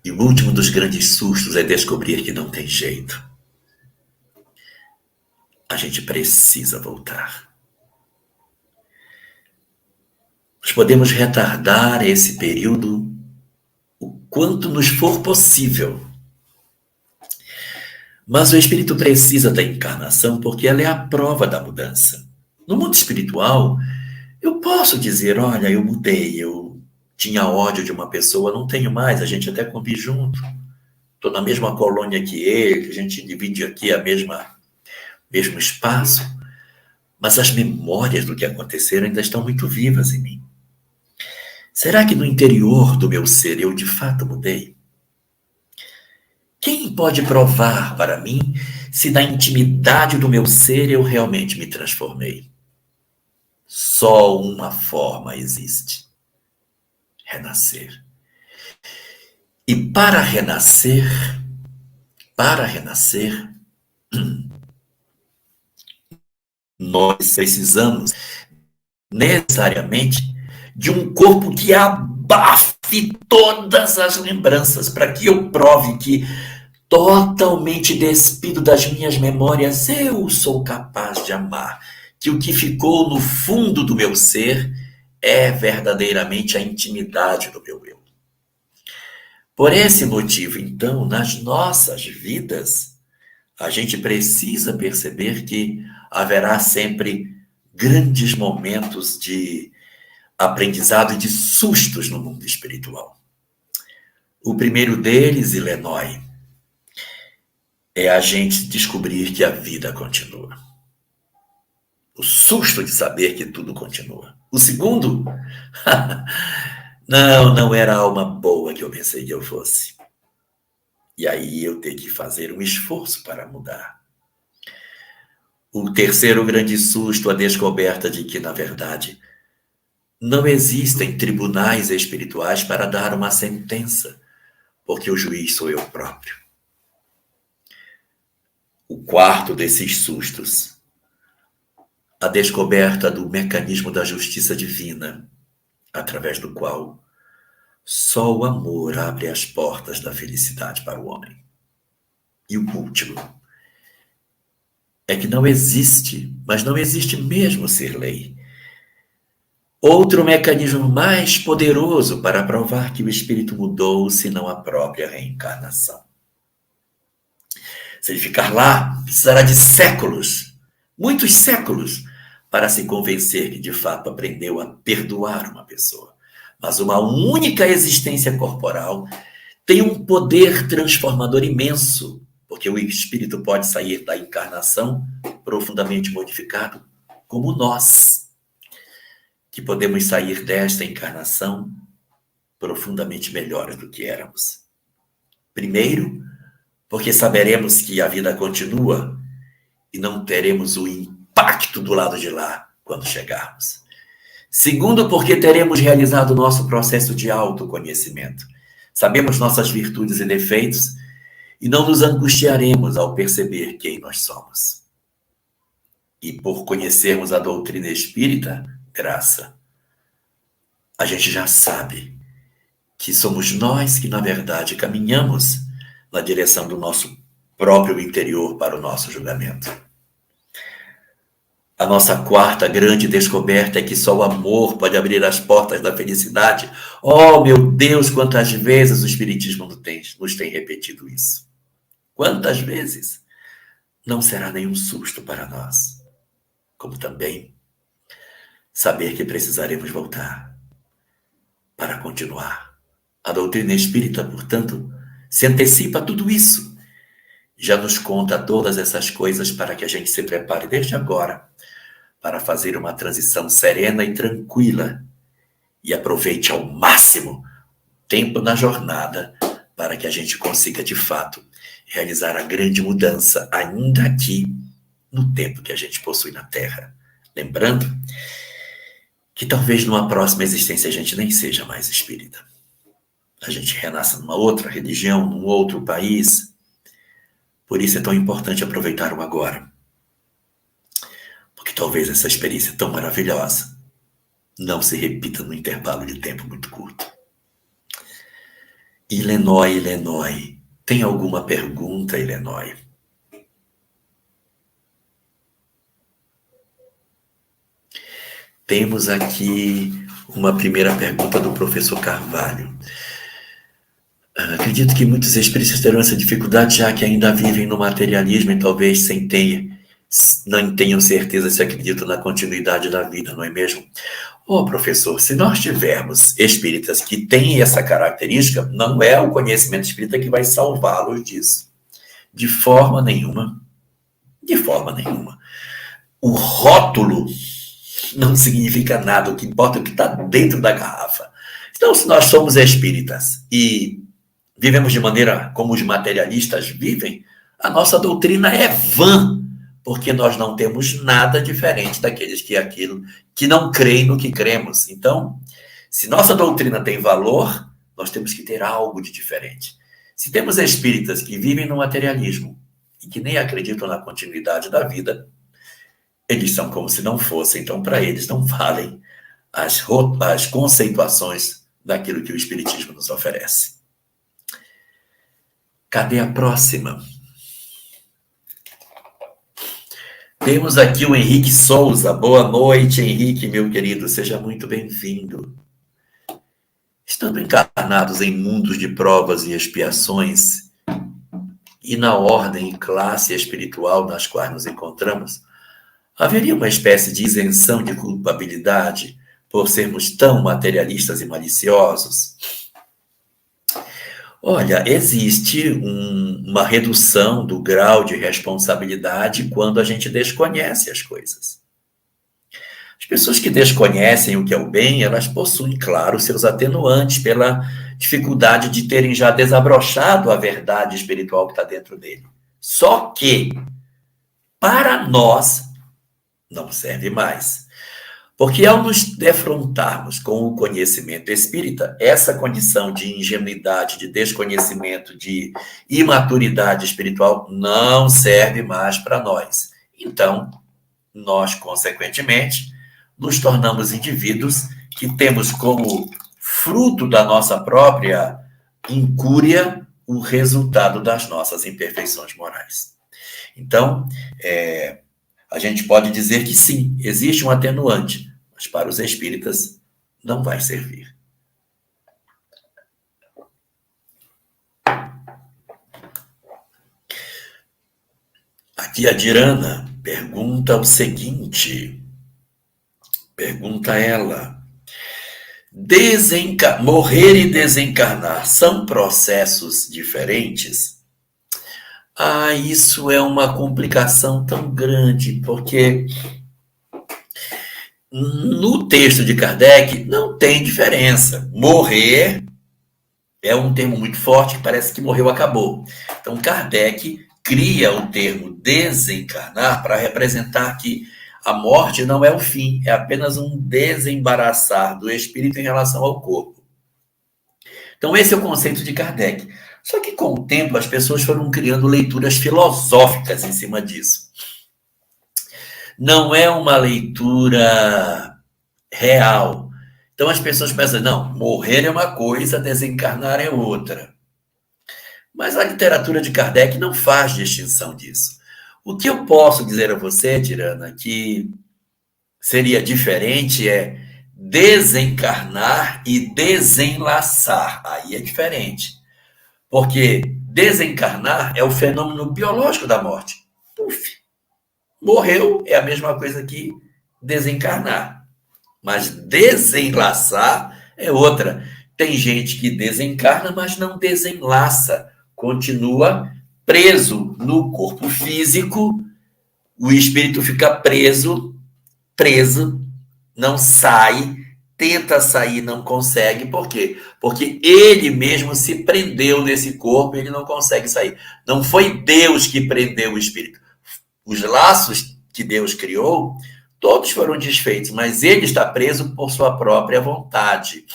E o último dos grandes sustos é descobrir que não tem jeito. A gente precisa voltar. Nós podemos retardar esse período o quanto nos for possível. Mas o espírito precisa da encarnação porque ela é a prova da mudança. No mundo espiritual, eu posso dizer, olha, eu mudei, eu tinha ódio de uma pessoa, não tenho mais, a gente até convive junto. Estou na mesma colônia que ele, a gente divide aqui mesmo espaço. Mas as memórias do que aconteceram ainda estão muito vivas em mim. Será que no interior do meu ser eu de fato mudei? Quem pode provar para mim se na intimidade do meu ser eu realmente me transformei? Só uma forma existe: renascer. E para renascer, nós precisamos necessariamente de um corpo que abafe todas as lembranças, para que eu prove que, totalmente despido das minhas memórias, eu sou capaz de amar, que o que ficou no fundo do meu ser é verdadeiramente a intimidade do meu eu. Por esse motivo, então, nas nossas vidas, a gente precisa perceber que haverá sempre grandes momentos de aprendizado e de sustos no mundo espiritual. O primeiro deles, Illinois, é a gente descobrir que a vida continua. O susto de saber que tudo continua. O segundo, não era a alma boa que eu pensei que eu fosse. E aí eu ter que fazer um esforço para mudar. O terceiro grande susto, a descoberta de que, na verdade, não existem tribunais espirituais para dar uma sentença, porque o juiz sou eu próprio. O quarto desses sustos, a descoberta do mecanismo da justiça divina, através do qual só o amor abre as portas da felicidade para o homem. E o último é que não existe, mas não existe mesmo ser lei, outro mecanismo mais poderoso para provar que o espírito mudou, senão a própria reencarnação. Se ele ficar lá, precisará de séculos, muitos séculos, para se convencer que de fato aprendeu a perdoar uma pessoa. Mas uma única existência corporal tem um poder transformador imenso, porque o espírito pode sair da encarnação profundamente modificado, como nós, que podemos sair desta encarnação profundamente melhores do que éramos. Primeiro, porque saberemos que a vida continua e não teremos o impacto do lado de lá quando chegarmos. Segundo, porque teremos realizado o nosso processo de autoconhecimento. Sabemos nossas virtudes e defeitos e não nos angustiaremos ao perceber quem nós somos. E por conhecermos a doutrina espírita, graça, a gente já sabe que somos nós que, na verdade, caminhamos na direção do nosso próprio interior para o nosso julgamento. A nossa quarta grande descoberta é que só o amor pode abrir as portas da felicidade. Oh, meu Deus, quantas vezes o Espiritismo nos tem repetido isso. Quantas vezes? Não será nenhum susto para nós. Como também saber que precisaremos voltar para continuar. A doutrina espírita, portanto, se antecipa a tudo isso. Já nos conta todas essas coisas para que a gente se prepare desde agora para fazer uma transição serena e tranquila e aproveite ao máximo o tempo na jornada para que a gente consiga, de fato, realizar a grande mudança ainda aqui no tempo que a gente possui na Terra. Lembrando que talvez numa próxima existência a gente nem seja mais espírita. A gente renasça numa outra religião, num outro país. Por isso é tão importante aproveitar o agora. Porque talvez essa experiência tão maravilhosa não se repita num intervalo de tempo muito curto. Illinois, tem alguma pergunta, Illinois? Temos aqui uma primeira pergunta do professor Carvalho. Acredito que muitos espíritos terão essa dificuldade, já que ainda vivem no materialismo e talvez não tenham certeza se acreditam na continuidade da vida, não é mesmo? Professor, se nós tivermos espíritas que têm essa característica, não é o conhecimento espírita que vai salvá-los disso. De forma nenhuma. De forma nenhuma. O rótulo não significa nada, o que importa é o que está dentro da garrafa. Então, se nós somos espíritas e vivemos de maneira como os materialistas vivem, a nossa doutrina é vã, porque nós não temos nada diferente daqueles que não creem no que cremos. Então, se nossa doutrina tem valor, nós temos que ter algo de diferente. Se temos espíritas que vivem no materialismo e que nem acreditam na continuidade da vida, eles são como se não fossem, então para eles não valem as conceituações daquilo que o Espiritismo nos oferece. Cadê a próxima? Temos aqui o Henrique Souza. Boa noite, Henrique, meu querido. Seja muito bem-vindo. Estando encarnados em mundos de provas e expiações, e na ordem e classe espiritual nas quais nos encontramos, haveria uma espécie de isenção de culpabilidade por sermos tão materialistas e maliciosos? Olha, existe uma redução do grau de responsabilidade quando a gente desconhece as coisas. As pessoas que desconhecem o que é o bem, elas possuem, claro, seus atenuantes pela dificuldade de terem já desabrochado a verdade espiritual que está dentro dele. Só que, para nós, não serve mais. Porque ao nos defrontarmos com o conhecimento espírita, essa condição de ingenuidade, de desconhecimento, de imaturidade espiritual não serve mais para nós. Então, nós, consequentemente, nos tornamos indivíduos que temos como fruto da nossa própria incúria o resultado das nossas imperfeições morais. Então, a gente pode dizer que sim, existe um atenuante, mas para os espíritas não vai servir. Aqui a Dirana pergunta o seguinte, pergunta ela, morrer e desencarnar são processos diferentes? Isso é uma complicação tão grande, porque no texto de Kardec não tem diferença. Morrer é um termo muito forte que parece que morreu, acabou. Então Kardec cria o termo desencarnar para representar que a morte não é o fim, é apenas um desembaraçar do espírito em relação ao corpo. Então esse é o conceito de Kardec. Só que com o tempo as pessoas foram criando leituras filosóficas em cima disso. Não é uma leitura real. Então as pessoas pensam, não, morrer é uma coisa, desencarnar é outra. Mas a literatura de Kardec não faz distinção disso. O que eu posso dizer a você, Tirana, que seria diferente é desencarnar e desenlaçar. Aí é diferente. Porque desencarnar é o fenômeno biológico da morte. Puf, morreu é a mesma coisa que desencarnar. Mas desenlaçar é outra. Tem gente que desencarna, mas não desenlaça. Continua preso no corpo físico, o espírito fica preso, não sai, tenta sair, não consegue. Por quê? Porque ele mesmo se prendeu nesse corpo, ele não consegue sair. Não foi Deus que prendeu o espírito. Os laços que Deus criou, todos foram desfeitos, mas ele está preso por sua própria vontade.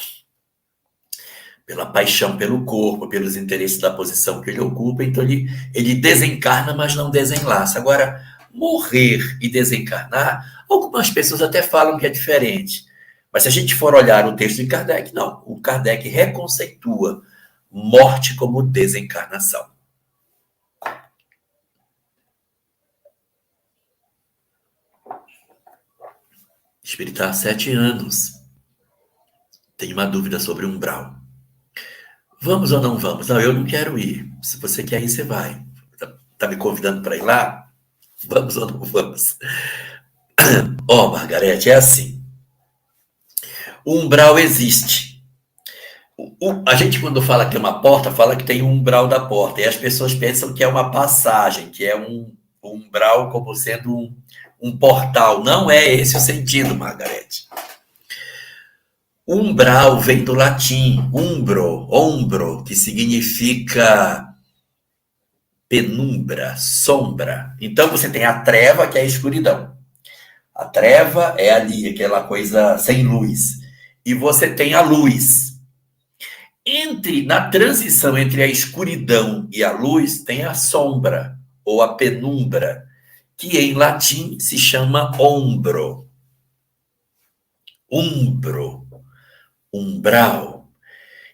Pela paixão pelo corpo, pelos interesses da posição que ele ocupa, então ele desencarna, mas não desenlaça. Agora, morrer e desencarnar, algumas pessoas até falam que é diferente. Mas se a gente for olhar o texto de Kardec, não. O Kardec reconceitua morte como desencarnação. Espírita há 7 anos. Tenho uma dúvida sobre umbral. Vamos ou não vamos? Não, eu não quero ir. Se você quer ir, você vai. Tá me convidando para ir lá? Vamos ou não vamos? Margarete, é assim. O umbral existe. A gente, quando fala que é uma porta, fala que tem um umbral da porta. E as pessoas pensam que é uma passagem, que é um umbral como sendo um portal. Não é esse o sentido, Margarete. Umbral vem do latim, ombro, que significa penumbra, sombra. Então você tem a treva, que é a escuridão. A treva é ali, aquela coisa sem luz. E você tem a luz. Na transição entre a escuridão e a luz, tem a sombra, ou a penumbra, que em latim se chama ombro. Umbral.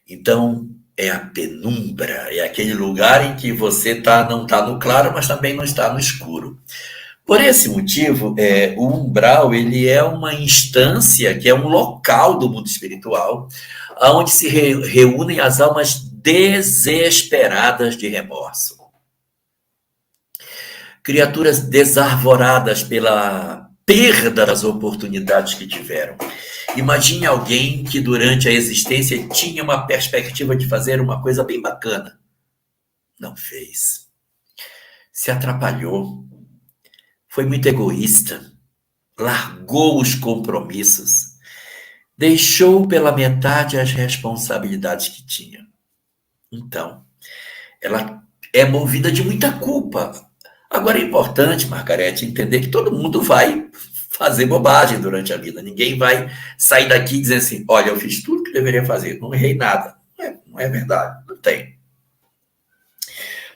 Então, é a penumbra, é aquele lugar em que você não está no claro, mas também não está no escuro. Por esse motivo, o umbral ele é uma instância, que é um local do mundo espiritual, onde se reúnem as almas desesperadas de remorso. Criaturas desarvoradas pela perda das oportunidades que tiveram. Imagine alguém que durante a existência tinha uma perspectiva de fazer uma coisa bem bacana. Não fez. Se atrapalhou. Foi muito egoísta. Largou os compromissos. Deixou pela metade as responsabilidades que tinha. Então, ela é movida de muita culpa. Agora é importante, Margarete, entender que todo mundo vai fazer bobagem durante a vida. Ninguém vai sair daqui dizendo assim, olha, eu fiz tudo que deveria fazer, não errei nada. Não é verdade, não tem.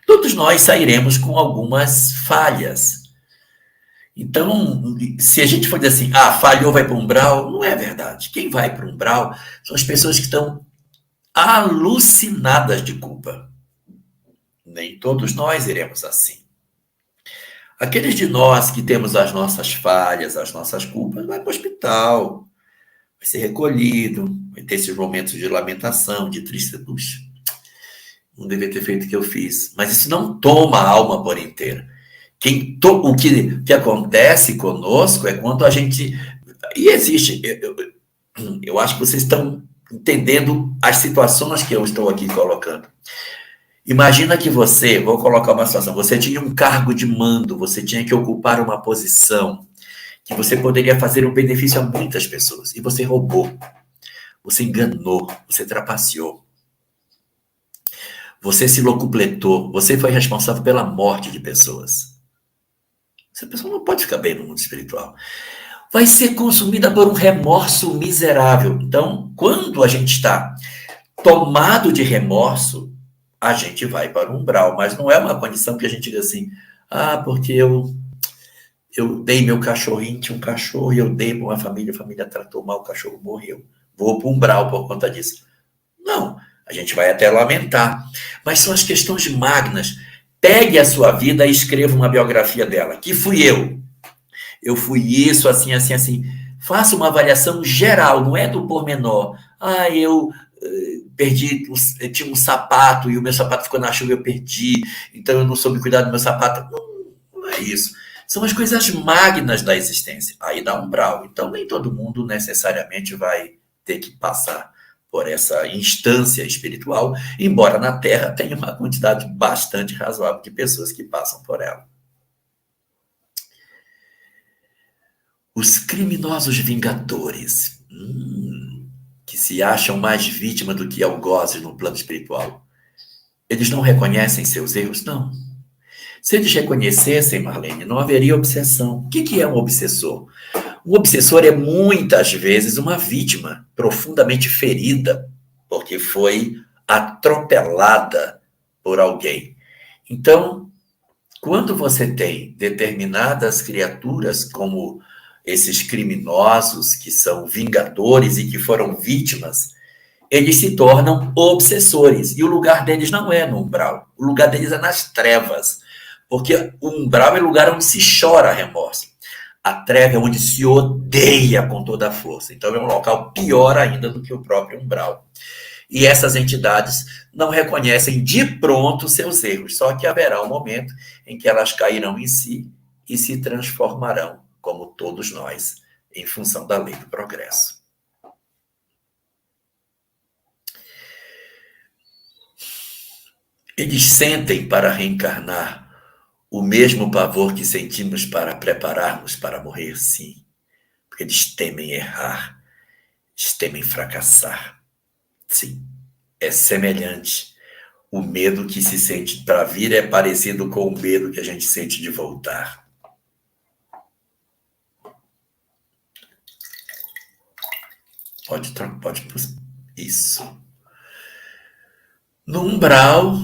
Todos nós sairemos com algumas falhas. Então, se a gente for dizer assim, falhou, vai para o umbral, não é verdade. Quem vai para o umbral são as pessoas que estão alucinadas de culpa. Nem todos nós iremos assim. Aqueles de nós que temos as nossas falhas, as nossas culpas, vai para o hospital, vai ser recolhido, vai ter esses momentos de lamentação, de tristeza. Puxa, não devia ter feito o que eu fiz. Mas isso não toma a alma por inteira. O que acontece conosco é quando a gente... E existe... Eu acho que vocês estão entendendo as situações que eu estou aqui colocando. Imagina que você, vou colocar uma situação, você tinha um cargo de mando, você tinha que ocupar uma posição que você poderia fazer um benefício a muitas pessoas, e você roubou, você enganou, você trapaceou, você se locupletou, você foi responsável pela morte de pessoas. Essa pessoa não pode ficar bem no mundo espiritual. Vai ser consumida por um remorso miserável. Então, quando a gente está tomado de remorso, a gente vai para o umbral, mas não é uma condição que a gente diga assim, porque eu dei meu cachorrinho, tinha um cachorro, e eu dei para uma família, a família tratou mal, o cachorro morreu. Vou para o umbral por conta disso. Não, a gente vai até lamentar. Mas são as questões magnas. Pegue a sua vida e escreva uma biografia dela. Que fui eu. Eu fui isso, assim, assim, assim. Faça uma avaliação geral, não é do pormenor. Eu perdi, tinha um sapato e o meu sapato ficou na chuva e eu perdi, então eu não soube cuidar do meu sapato. Não é isso. São as coisas magnas da existência. Aí dá umbral. Então nem todo mundo necessariamente vai ter que passar por essa instância espiritual, embora na Terra tenha uma quantidade bastante razoável de pessoas que passam por ela. Os criminosos vingadores, que se acham mais vítima do que algozes no plano espiritual, eles não reconhecem seus erros? Não. Se eles reconhecessem, Marlene, não haveria obsessão. O que é um obsessor? Um obsessor é muitas vezes uma vítima profundamente ferida, porque foi atropelada por alguém. Então, quando você tem determinadas criaturas como esses criminosos que são vingadores e que foram vítimas, eles se tornam obsessores. E o lugar deles não é no umbral. O lugar deles é nas trevas. Porque o umbral é o lugar onde se chora remorso. A treva é onde se odeia com toda a força. Então é um local pior ainda do que o próprio umbral. E essas entidades não reconhecem de pronto seus erros. Só que haverá um momento em que elas cairão em si e se transformarão, como todos nós, em função da lei do progresso. Eles sentem para reencarnar o mesmo pavor que sentimos para prepararmos para morrer, sim. Porque eles temem errar, eles temem fracassar. Sim, é semelhante. O medo que se sente para vir é parecido com o medo que a gente sente de voltar. Pode. Isso. No umbral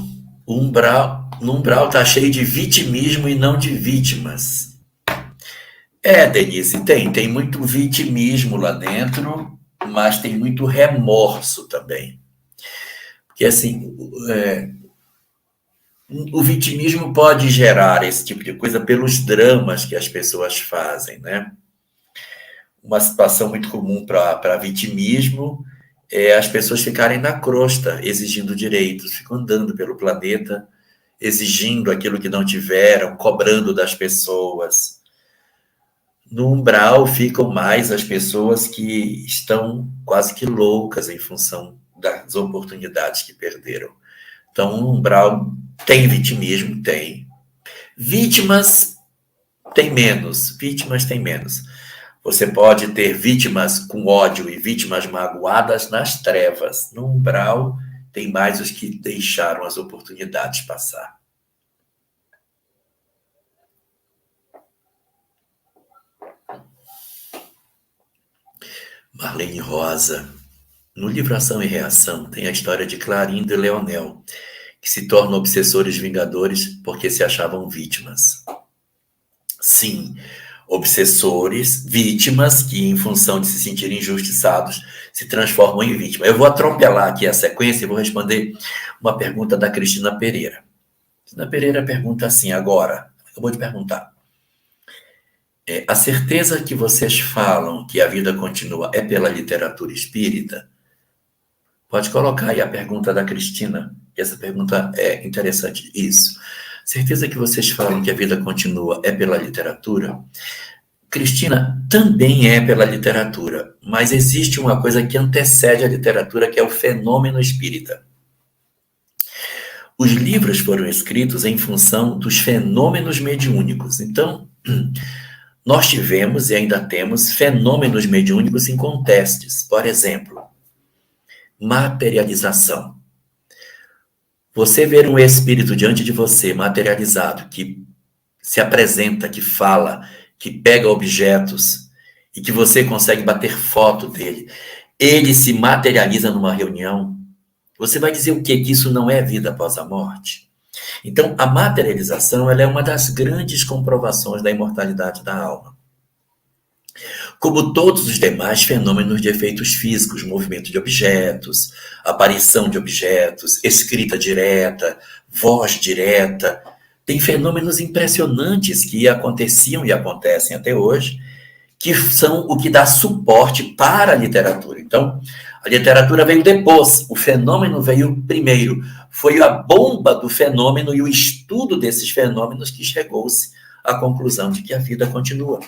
está cheio de vitimismo e não de vítimas. Denise, tem muito vitimismo lá dentro, mas tem muito remorso também. Porque, assim, o vitimismo pode gerar esse tipo de coisa pelos dramas que as pessoas fazem, né? Uma situação muito comum para vitimismo é as pessoas ficarem na crosta, exigindo direitos, ficam andando pelo planeta, exigindo aquilo que não tiveram, cobrando das pessoas. No umbral ficam mais as pessoas que estão quase que loucas em função das oportunidades que perderam. Então, no umbral tem vitimismo, tem. Vítimas tem menos, Você pode ter vítimas com ódio e vítimas magoadas nas trevas. No umbral tem mais os que deixaram as oportunidades passar. Marlene Rosa. No livro Ação e Reação, tem a história de Clarindo e Leonel, que se tornam obsessores vingadores porque se achavam vítimas. Sim, obsessores, vítimas, que em função de se sentirem injustiçados, se transformam em vítima. Eu vou atropelar aqui a sequência e vou responder uma pergunta da Cristina Pereira. Cristina Pereira pergunta assim agora, acabou de perguntar. A certeza que vocês falam que a vida continua é pela literatura espírita? Pode colocar aí a pergunta da Cristina. Essa pergunta é interessante. Isso. Certeza que vocês falam que a vida continua é pela literatura? Cristina, também é pela literatura, mas existe uma coisa que antecede a literatura, que é o fenômeno espírita. Os livros foram escritos em função dos fenômenos mediúnicos. Então, nós tivemos e ainda temos fenômenos mediúnicos incontestes. Por exemplo, materialização. Você ver um espírito diante de você, materializado, que se apresenta, que fala, que pega objetos e que você consegue bater foto dele, ele se materializa numa reunião, você vai dizer o quê? Que isso não é vida após a morte? Então, a materialização ela é uma das grandes comprovações da imortalidade da alma. Como todos os demais fenômenos de efeitos físicos, movimento de objetos, aparição de objetos, escrita direta, voz direta, tem fenômenos impressionantes que aconteciam e acontecem até hoje, que são o que dá suporte para a literatura. Então, a literatura veio depois, o fenômeno veio primeiro. Foi a bomba do fenômeno e o estudo desses fenômenos que chegou-se à conclusão de que a vida continua.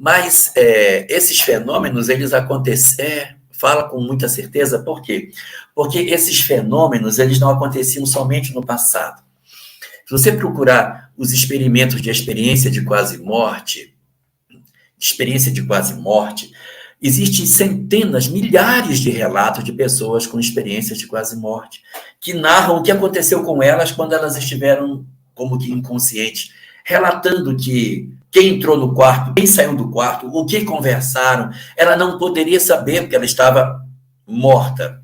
Mas esses fenômenos, eles acontecem, fala com muita certeza, por quê? Porque esses fenômenos, eles não aconteciam somente no passado. Se você procurar os experimentos de experiência de quase morte, existem centenas, milhares de relatos de pessoas com experiências de quase morte, que narram o que aconteceu com elas quando elas estiveram como que inconscientes, relatando que quem entrou no quarto, quem saiu do quarto, o que conversaram, ela não poderia saber porque ela estava morta.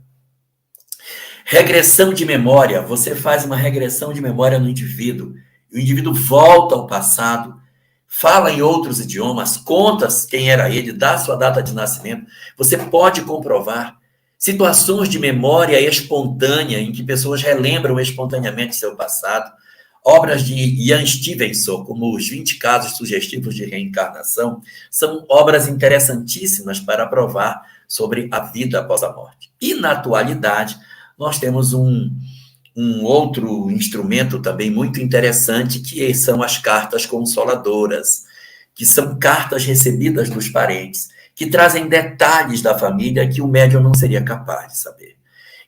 Regressão de memória, você faz uma regressão de memória no indivíduo, o indivíduo volta ao passado, fala em outros idiomas, conta quem era ele, dá sua data de nascimento, você pode comprovar situações de memória espontânea, em que pessoas relembram espontaneamente seu passado, obras de Ian Stevenson, como Os 20 Casos Sugestivos de Reencarnação, são obras interessantíssimas para provar sobre a vida após a morte. E, na atualidade, nós temos um outro instrumento também muito interessante, que são as cartas consoladoras, que são cartas recebidas dos parentes, que trazem detalhes da família que o médium não seria capaz de saber.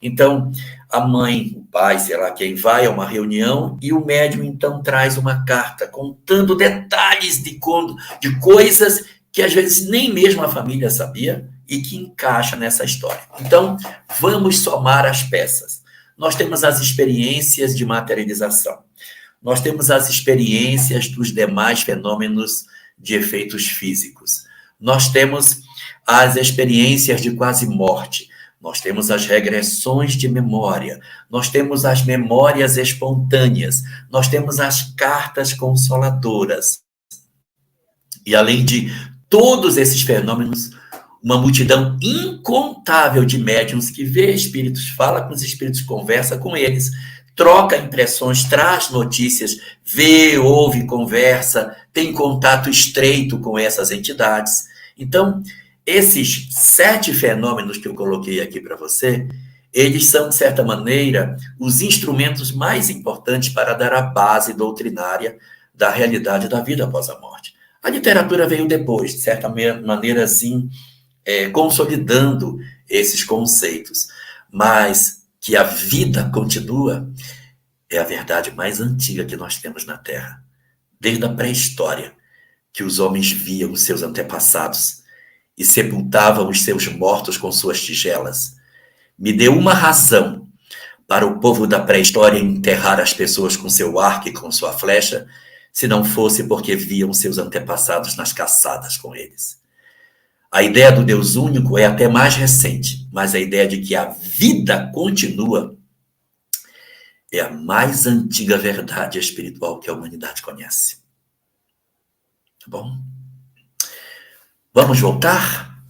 Então, a mãe, o pai, sei lá quem, vai a uma reunião e o médium, então, traz uma carta contando detalhes de coisas que, às vezes, nem mesmo a família sabia e que encaixa nessa história. Então, vamos somar as peças. Nós temos as experiências de materialização. Nós temos as experiências dos demais fenômenos de efeitos físicos. Nós temos as experiências de quase morte. Nós temos as regressões de memória, nós temos as memórias espontâneas, nós temos as cartas consoladoras. E além de todos esses fenômenos, uma multidão incontável de médiuns que vê espíritos, fala com os espíritos, conversa com eles, troca impressões, traz notícias, vê, ouve, conversa, tem contato estreito com essas entidades. Então, esses 7 fenômenos que eu coloquei aqui para você, eles são, de certa maneira, os instrumentos mais importantes para dar a base doutrinária da realidade da vida após a morte. A literatura veio depois, de certa maneira, assim, consolidando esses conceitos. Mas que a vida continua é a verdade mais antiga que nós temos na Terra. Desde a pré-história, que os homens viam os seus antepassados e sepultavam os seus mortos com suas tigelas. Me deu uma razão para o povo da pré-história enterrar as pessoas com seu arco e com sua flecha, se não fosse porque viam seus antepassados nas caçadas com eles. A ideia do Deus único é até mais recente, mas a ideia de que a vida continua é a mais antiga verdade espiritual que a humanidade conhece. Tá bom? Vamos voltar?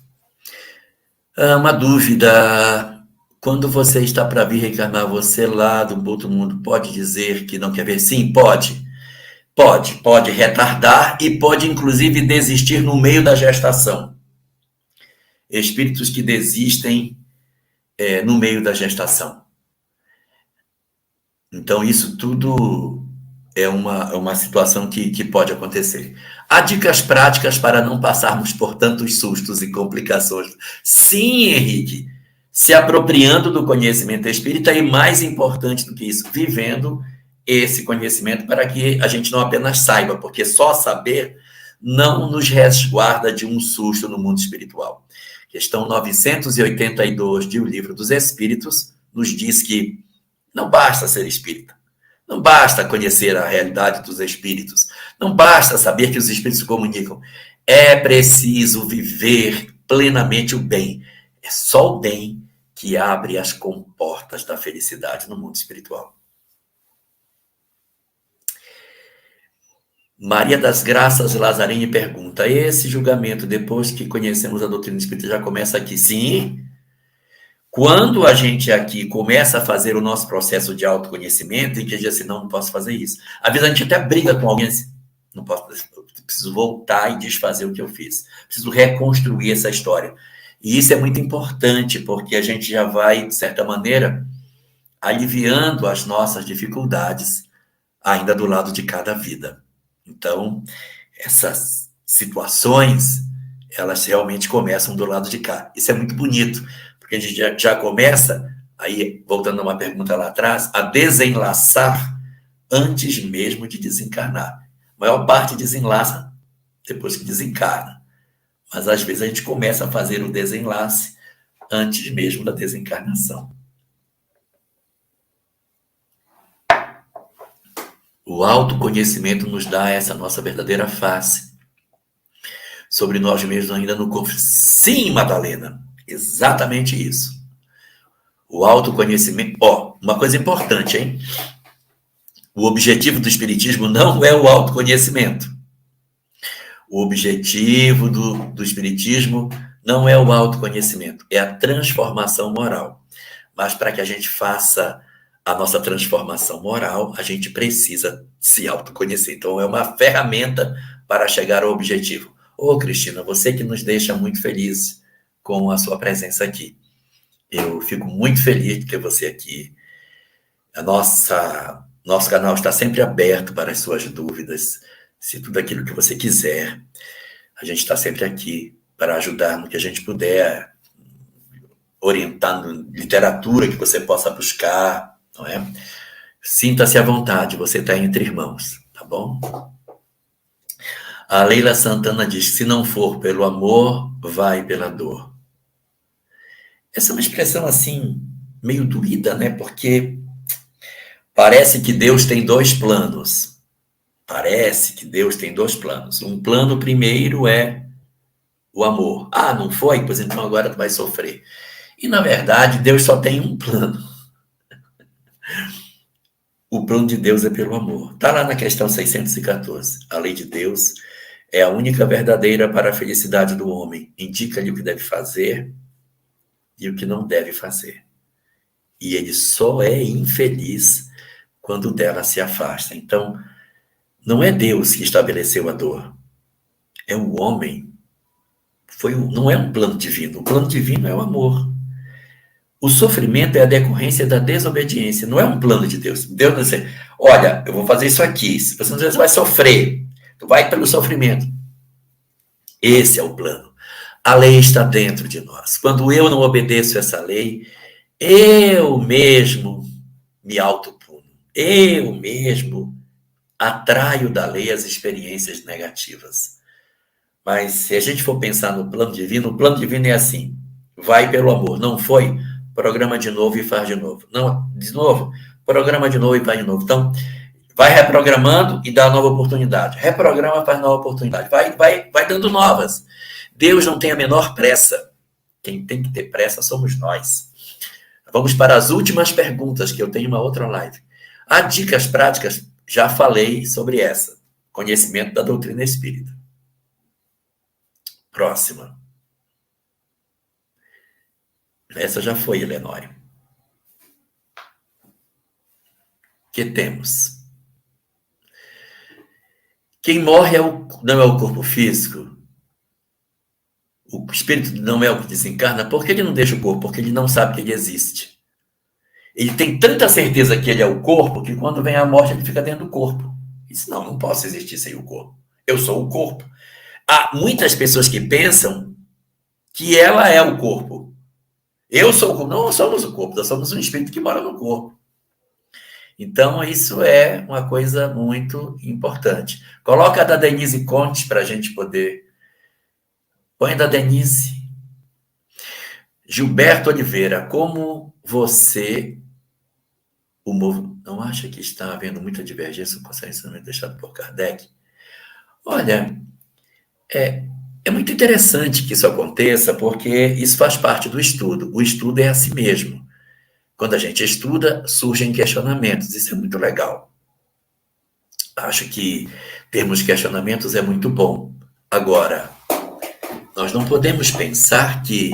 Uma dúvida. Quando você está para vir reencarnar, você lá do outro mundo pode dizer que não quer ver? Sim, pode. Pode retardar e pode inclusive desistir no meio da gestação. Espíritos que desistem no meio da gestação. Então, isso tudo é uma situação que pode acontecer. Há dicas práticas para não passarmos por tantos sustos e complicações. Sim, Henrique, se apropriando do conhecimento espírita e, mais importante do que isso, vivendo esse conhecimento para que a gente não apenas saiba, porque só saber não nos resguarda de um susto no mundo espiritual. Questão 982 de O Livro dos Espíritos nos diz que não basta ser espírita, não basta conhecer a realidade dos espíritos, não basta saber que os espíritos se comunicam. É preciso viver plenamente o bem. É só o bem que abre as comportas da felicidade no mundo espiritual. Maria das Graças Lazzarini pergunta: esse julgamento, depois que conhecemos a doutrina espírita, já começa aqui? Sim. Quando a gente aqui começa a fazer o nosso processo de autoconhecimento, e que diz assim, não posso fazer isso. Às vezes a gente até briga com alguém assim, não posso, preciso voltar e desfazer o que eu fiz. Preciso reconstruir essa história. E isso é muito importante, porque a gente já vai, de certa maneira, aliviando as nossas dificuldades, ainda do lado de cada vida. Então, essas situações, elas realmente começam do lado de cá. Isso é muito bonito, porque a gente já começa, aí, voltando a uma pergunta lá atrás, a desenlaçar antes mesmo de desencarnar. A maior parte desenlaça depois que desencarna. Mas, às vezes, a gente começa a fazer o desenlace antes mesmo da desencarnação. O autoconhecimento nos dá essa nossa verdadeira face sobre nós mesmos ainda no corpo. Sim, Madalena, exatamente isso. O autoconhecimento... uma coisa importante, hein? O objetivo do espiritismo não é o autoconhecimento. O objetivo do espiritismo não é o autoconhecimento, é a transformação moral. Mas para que a gente faça a nossa transformação moral, a gente precisa se autoconhecer. Então, é uma ferramenta para chegar ao objetivo. Cristina, você que nos deixa muito felizes com a sua presença aqui. Eu fico muito feliz de ter você aqui. Nosso canal está sempre aberto para as suas dúvidas. Se tudo aquilo que você quiser, a gente está sempre aqui para ajudar no que a gente puder, orientando literatura que você possa buscar, não é? Sinta-se à vontade, você está entre irmãos, tá bom? A Leila Santana diz que se não for pelo amor, vai pela dor. Essa é uma expressão assim, meio doída, né? Porque parece que Deus tem dois planos. Parece que Deus tem dois planos. Um plano primeiro é o amor. Não foi? Pois então agora tu vai sofrer. E, na verdade, Deus só tem um plano. O plano de Deus é pelo amor. Está lá na questão 614. A lei de Deus é a única verdadeira para a felicidade do homem. Indica-lhe o que deve fazer e o que não deve fazer. E ele só é infeliz quando dela se afasta. Então, não é Deus que estabeleceu a dor. É o homem. Não é um plano divino. O plano divino é o amor. O sofrimento é a decorrência da desobediência. Não é um plano de Deus. Deus não diz, olha, eu vou fazer isso aqui. Se você não fizer, você vai sofrer. Tu vai pelo sofrimento. Esse é o plano. A lei está dentro de nós. Quando eu não obedeço essa lei, eu mesmo me autopuno. Eu mesmo atraio da lei as experiências negativas. Mas se a gente for pensar no plano divino, o plano divino é assim: vai pelo amor. Não foi? Programa de novo e faz de novo. Não, de novo, programa de novo e faz de novo. Então, vai reprogramando e dá nova oportunidade. Reprograma, faz nova oportunidade. Vai dando novas. Deus não tem a menor pressa. Quem tem que ter pressa somos nós. Vamos para as últimas perguntas, que eu tenho uma outra live. Há dicas práticas? Já falei sobre essa. Conhecimento da doutrina espírita. Próxima. Essa já foi, Elenório. Que temos? Quem morre não é o corpo físico. O espírito não é o que desencarna. Por que ele não deixa o corpo? Porque ele não sabe que ele existe. Ele tem tanta certeza que ele é o corpo, que quando vem a morte ele fica dentro do corpo. Ele diz, não posso existir sem o corpo. Eu sou o corpo. Há muitas pessoas que pensam que ela é o corpo. Eu sou o corpo. Não somos o corpo, nós somos um espírito que mora no corpo. Então, isso é uma coisa muito importante. Coloca a da Denise Contes para a gente poder... Põe a da Denise. Gilberto Oliveira, como você... não acha que está havendo muita divergência com o ensinamento deixado por Kardec? Olha, é muito interessante que isso aconteça, porque isso faz parte do estudo. O estudo é assim mesmo. Quando a gente estuda, surgem questionamentos. Isso é muito legal. Acho que termos questionamentos é muito bom. Agora, nós não podemos pensar que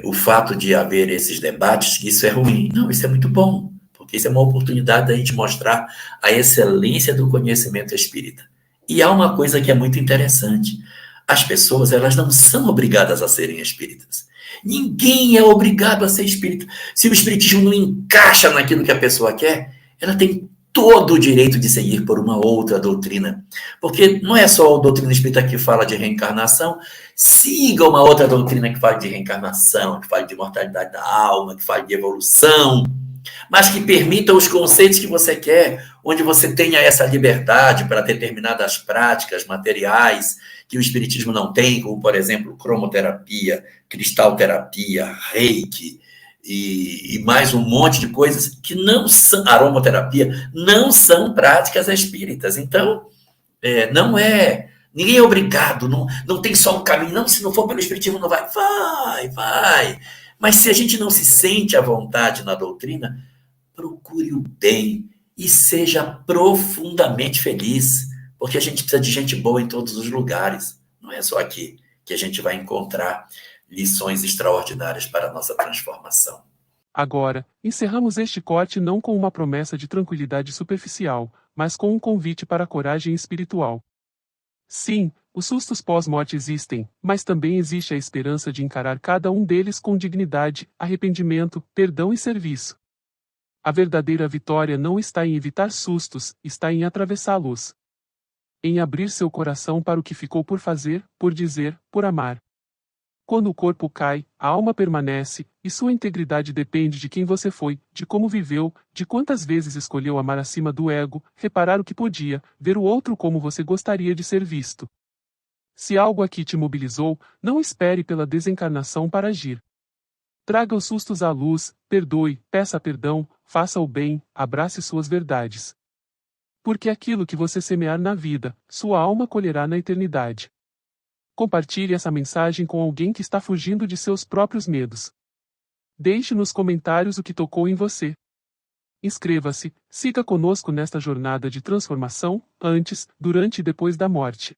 o fato de haver esses debates, que isso é ruim. Não, isso é muito bom, porque isso é uma oportunidade da gente mostrar a excelência do conhecimento espírita. E há uma coisa que é muito interessante. As pessoas, elas não são obrigadas a serem espíritas. Ninguém é obrigado a ser espírita. Se o espiritismo não encaixa naquilo que a pessoa quer, ela tem todo o direito de seguir por uma outra doutrina. Porque não é só a doutrina espírita que fala de reencarnação. Siga uma outra doutrina que fale de reencarnação, que fale de mortalidade da alma, que fale de evolução, mas que permita os conceitos que você quer, onde você tenha essa liberdade para determinadas práticas materiais que o espiritismo não tem, como, por exemplo, cromoterapia, cristalterapia, reiki e mais um monte de coisas que não são, aromaterapia, não são práticas espíritas. Então, ninguém é obrigado, não tem só um caminho, não, se não for pelo espiritismo não vai. Mas se a gente não se sente à vontade na doutrina, procure o bem e seja profundamente feliz, porque a gente precisa de gente boa em todos os lugares. Não é só aqui que a gente vai encontrar lições extraordinárias para a nossa transformação. Agora, encerramos este corte não com uma promessa de tranquilidade superficial, mas com um convite para a coragem espiritual. Sim, os sustos pós-morte existem, mas também existe a esperança de encarar cada um deles com dignidade, arrependimento, perdão e serviço. A verdadeira vitória não está em evitar sustos, está em atravessá-los. Em abrir seu coração para o que ficou por fazer, por dizer, por amar. Quando o corpo cai, a alma permanece, e sua integridade depende de quem você foi, de como viveu, de quantas vezes escolheu amar acima do ego, reparar o que podia, ver o outro como você gostaria de ser visto. Se algo aqui te mobilizou, não espere pela desencarnação para agir. Traga os sustos à luz, perdoe, peça perdão, faça o bem, abrace suas verdades. Porque aquilo que você semear na vida, sua alma colherá na eternidade. Compartilhe essa mensagem com alguém que está fugindo de seus próprios medos. Deixe nos comentários o que tocou em você. Inscreva-se, siga conosco nesta jornada de transformação, antes, durante e depois da morte.